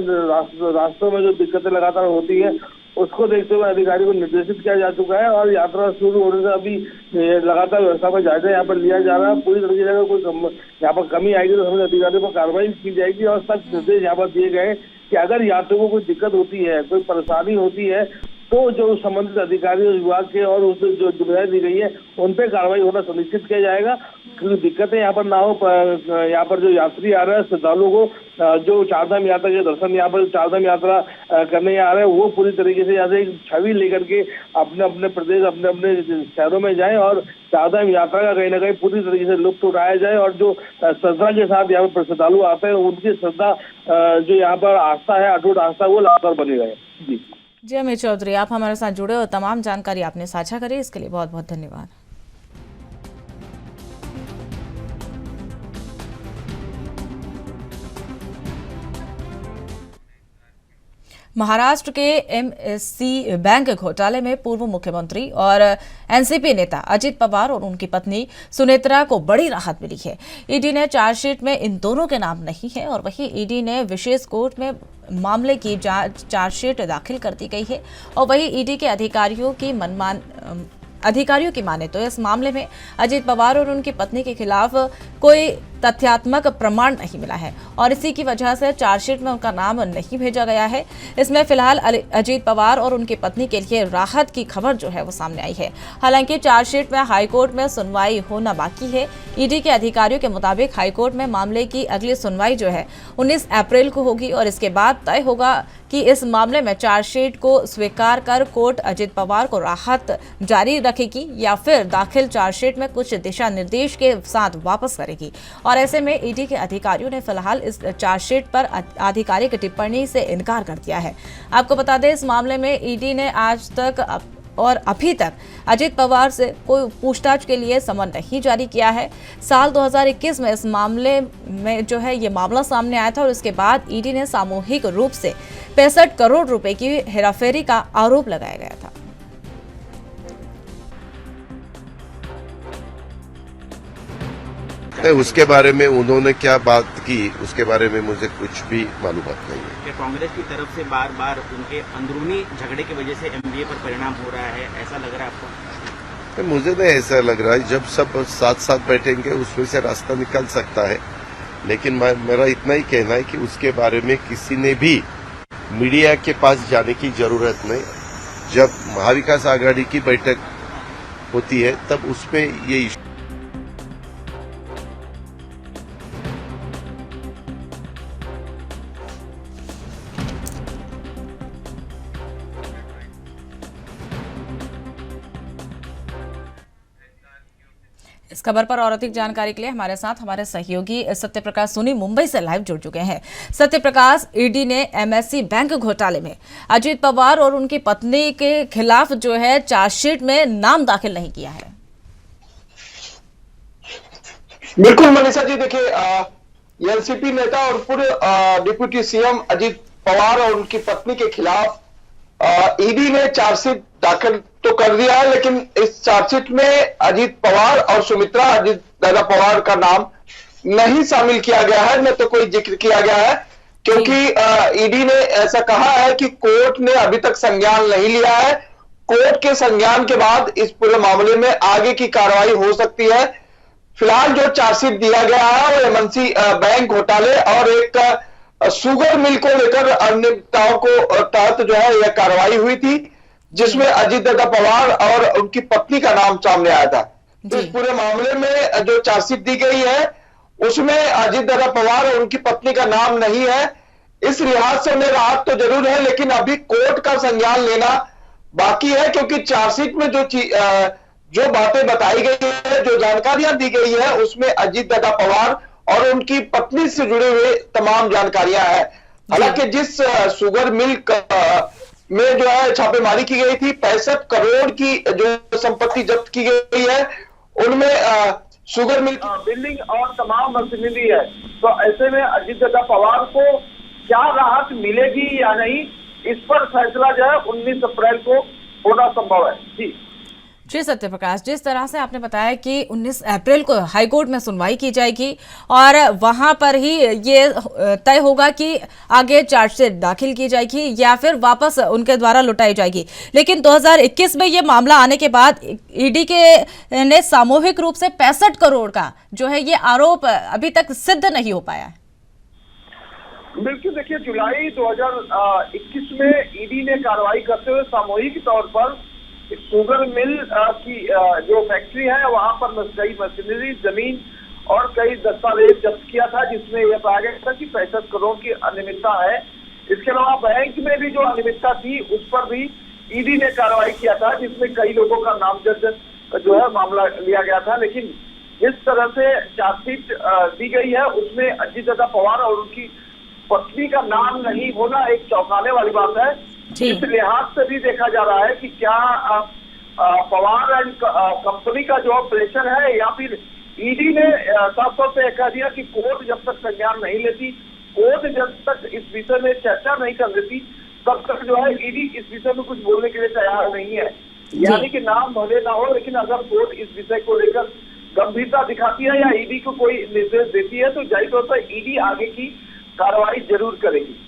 रास्तों में जो दिक्कतें लगातार होती है उसको देखते हुए अधिकारी को निर्देशित किया जा चुका है और यात्रा शुरू होने से अभी लगातार व्यवस्था का जायजा यहाँ पर लिया जा रहा है। पूरी तरीके से अगर कोई यहाँ पर कमी आएगी तो सभी अधिकारियों पर कार्रवाई की जाएगी और सख्त निर्देश यहाँ पर दिए गए कि अगर यात्रियों को कोई दिक्कत होती है, कोई परेशानी होती है तो जो संबंधित अधिकारी विभाग के और उस जो जिम्मेदारी दी गई है उन पे कार्रवाई होना सुनिश्चित किया जाएगा, क्योंकि दिक्कतें यहाँ पर ना हो। यहाँ पर जो यात्री आ रहे हैं, श्रद्धालुओं को जो चारधाम यात्रा के दर्शन यहाँ पर चारधाम यात्रा करने आ रहे हैं, वो पूरी तरीके से यहाँ से एक छवि लेकर के अपने अपने प्रदेश, अपने अपने शहरों में जाएं और चारधाम यात्रा का कहीं ना कहीं पूरी तरीके से लुत्फ उठाया जाए। और जो श्रद्धा के साथ यहाँ पर श्रद्धालु आते हैं, उनकी श्रद्धा जो यहाँ पर आस्था है, अटूट आस्था, वो लगातार बनी रहे। जी अमित चौधरी, आप हमारे साथ जुड़े और तमाम जानकारी आपने साझा करी, इसके लिए बहुत बहुत धन्यवाद। महाराष्ट्र के एमएससी बैंक घोटाले में पूर्व मुख्यमंत्री और एनसीपी नेता अजित पवार और उनकी पत्नी सुनेत्रा को बड़ी राहत मिली है। ईडी ने चार्जशीट में इन दोनों के नाम नहीं है और वहीं ईडी ने विशेष कोर्ट में मामले की चार्जशीट दाखिल कर दी गई है। और वहीं ईडी के अधिकारियों की माने तो इस मामले में अजित पवार और उनकी पत्नी के खिलाफ कोई तथ्यात्मक प्रमाण नहीं मिला है और इसी की वजह से चार्जशीट में उनका नाम नहीं भेजा गया है। इसमें फिलहाल अजित पवार और उनकी पत्नी के लिए राहत की खबर जो है वो सामने आई है। हालांकि चार्जशीट में हाईकोर्ट में सुनवाई होना बाकी है। ईडी के अधिकारियों के मुताबिक हाईकोर्ट में मामले की अगली सुनवाई जो है 19 अप्रैल को होगी और इसके बाद तय होगा कि इस मामले में चार्जशीट को स्वीकार कर कोर्ट अजित पवार को राहत जारी रखेगी या फिर दाखिल चार्जशीट में कुछ दिशा निर्देश के साथ वापस करेगी। और ऐसे में ईडी के अधिकारियों ने फिलहाल इस चार्जशीट पर आधिकारिक टिप्पणी से इनकार कर दिया है। आपको बता दें, इस मामले में ईडी ने आज तक और अभी तक अजित पवार से कोई पूछताछ के लिए समन नहीं जारी किया है। साल 2021 में इस मामले में जो है ये मामला सामने आया था और इसके बाद ईडी ने सामूहिक रूप से 65 करोड़ रुपए की हेराफेरी का आरोप लगाया गया था। उसके बारे में उन्होंने क्या बात की, उसके बारे में मुझे कुछ भी मालूम नहीं है। क्या कांग्रेस की तरफ से बार बार उनके अंदरूनी झगड़े की वजह से एमबीए पर परिणाम हो रहा है, ऐसा लग रहा है आपको? तो मुझे नहीं ऐसा लग रहा है। जब सब साथ साथ बैठेंगे उसमें से रास्ता निकल सकता है, लेकिन मेरा इतना ही कहना है कि उसके बारे में किसी ने भी मीडिया के पास जाने की जरूरत नहीं। जब महाविकास आघाड़ी की बैठक होती है तब उसमें ये इस खबर पर और अधिक जानकारी के लिए हमारे साथ हमारे सहयोगी सत्य प्रकाश सोनी मुंबई से लाइव जुड़ चुके हैं। सत्य प्रकाश, ईडी ने एमएससी बैंक घोटाले में अजित पवार और उनकी पत्नी के खिलाफ जो है चार्जशीट में नाम दाखिल नहीं किया है। बिल्कुल मनीषा जी, देखिए एनसीपी नेता और पूर्व डिप्टी सीएम अजित पवार और उनकी पत्नी के खिलाफ ईडी ने चार्जशीट दाखिल तो कर दिया है, लेकिन इस चार्जशीट में अजित पवार और सुमित्रा अजित दादा पवार का नाम नहीं शामिल किया गया है, न तो कोई जिक्र किया गया है, क्योंकि ईडी ने ऐसा कहा है कि कोर्ट ने अभी तक संज्ञान नहीं लिया है। कोर्ट के संज्ञान के बाद इस पूरे मामले में आगे की कार्रवाई हो सकती है। फिलहाल जो चार्जशीट दिया गया है वो एमएनसी बैंक घोटाले और एक शुगर मिल को लेकर अनियमितताओं को तहत जो है यह कार्रवाई हुई थी, जिसमें अजित दादा पवार और उनकी पत्नी का नाम सामने आया था। इस पूरे मामले में जो चार्जशीट दी गई है उसमें अजित दादा पवार और उनकी पत्नी का नाम नहीं है। इस लिहाज से उन्हें राहत तो जरूर है, लेकिन अभी कोर्ट का संज्ञान लेना बाकी है, क्योंकि चार्जशीट में जो बातें बताई गई है, जो जानकारियां दी गई है, उसमें अजित दादा पवार और उनकी पत्नी से जुड़े हुए तमाम जानकारियां हैं। हालांकि जिस शुगर मिल में जो है छापेमारी की गई थी, 65 करोड़ की जो संपत्ति जब्त की गई है, उनमें शुगर मिल बिल्डिंग और तमाम मशीनरी है। तो ऐसे में अजित दादा पवार को क्या राहत मिलेगी या नहीं, इस पर फैसला जो है 19 अप्रैल को होना संभव है। जी सत्य प्रकाश, जिस तरह से आपने बताया कि 19 अप्रैल को हाईकोर्ट में सुनवाई की जाएगी और वहां पर ही ये तय होगा कि आगे चार्जशीट दाखिल की जाएगी या फिर वापस उनके द्वारा लुटाई जाएगी। लेकिन 2021 में ये मामला आने के बाद ईडी के ने सामूहिक रूप से 65 करोड़ का जो है ये आरोप अभी तक सिद्ध नहीं हो पाया है। बिल्कुल, देखिए जुलाई 2021 में ईडी ने कार्रवाई करते हुए सामूहिक तौर पर शुगर मिल की जो फैक्ट्री है वहां पर कई मशीनरी, जमीन और कई दस्तावेज जब्त किया था, जिसमें यह पाया गया था कि 65 करोड़ की अनियमितता है। इसके अलावा बैंक में भी जो अनियमितता थी उस पर भी ईडी ने कार्रवाई किया था, जिसमें कई लोगों का नामजद जो है मामला लिया गया था। लेकिन जिस तरह से चार्जशीट दी गई है उसमें अजीत दादा पवार और उनकी पत्नी का नाम नहीं होना एक चौंकाने वाली बात है। इस लिहाज से भी देखा जा रहा है कि क्या पवार एंड कंपनी का जो ऑपरेशन है या फिर ईडी ने साफ तौर पे कह दिया कि कोर्ट जब तक संज्ञान नहीं लेती, कोर्ट जब तक इस विषय में चर्चा नहीं कर लेती, तब तक जो है ईडी इस विषय में कुछ बोलने के लिए तैयार नहीं है। यानी कि नाम भले ना हो, लेकिन अगर कोर्ट इस विषय को लेकर गंभीरता दिखाती है या ईडी को कोई निर्देश देती है तो जाहिर तौर पर ईडी आगे की कार्रवाई जरूर करेगी।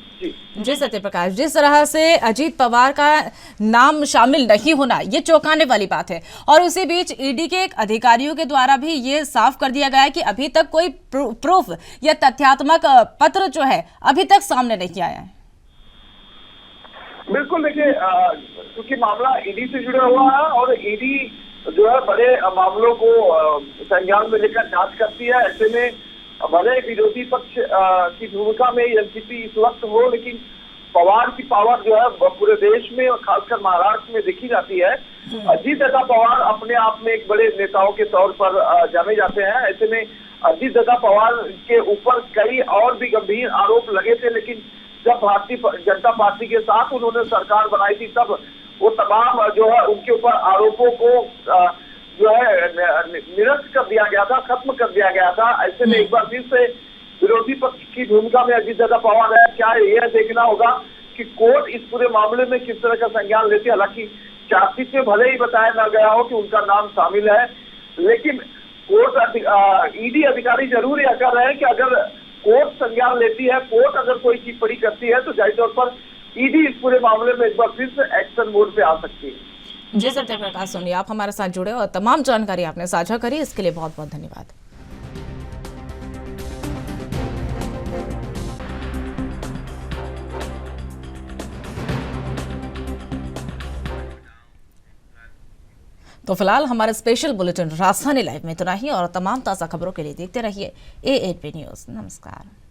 जी सत्य प्रकाश, जिस तरह से अजीत पवार का नाम शामिल नहीं होना ये चौंकाने वाली बात है, और उसी बीच ईडी के एक अधिकारियों के द्वारा भी ये साफ कर दिया गया है कि अभी तक कोई प्रूफ या तथ्यात्मक पत्र जो है अभी तक सामने नहीं आया है। बिल्कुल, देखिए क्योंकि मामला ईडी से जुड़ा हुआ है और ईडी जो है बड़े मामलों को संज्ञान में लेकर जांच करती है। ऐसे में भले विरोधी पक्ष की भूमिका में एनसीपी इस वक्त हो, लेकिन पवार की पावर जो है पूरे देश में और खासकर महाराष्ट्र में देखी जाती है। अजीत दादा पवार अपने आप में एक बड़े नेताओं के तौर पर जाने जाते हैं। ऐसे में अजीत दादा पवार के ऊपर कई और भी गंभीर आरोप लगे थे, लेकिन जब भारतीय जनता पार्टी के साथ उन्होंने सरकार बनाई थी तब वो तमाम जो है उनके ऊपर आरोपों को जो है निरस्त कर दिया गया था, खत्म कर दिया गया था। ऐसे में एक बार फिर से विरोधी पक्ष की भूमिका में अजीत दादा पवार है। क्या यह देखना होगा कि कोर्ट इस पूरे मामले में किस तरह का संज्ञान लेती है। हालांकि चार्जशीट में भले ही बताया न गया हो कि उनका नाम शामिल है, लेकिन कोर्ट ईडी अधिकारी जरूर यह कर रहे हैं कि अगर कोर्ट संज्ञान लेती है, कोर्ट अगर कोई टिप्पणी करती है तो जाहिर तौर पर ईडी इस पूरे मामले में एक बार फिर से एक्शन मोड पे आ सकती है। जी सत्य प्रकाश सोनिया, आप हमारे साथ जुड़े और तमाम जानकारी आपने साझा करी, इसके लिए बहुत बहुत धन्यवाद। तो फिलहाल हमारे स्पेशल बुलेटिन राजधानी लाइव में इतना ही, और तमाम ताज़ा खबरों के लिए देखते रहिए A8 न्यूज़। नमस्कार।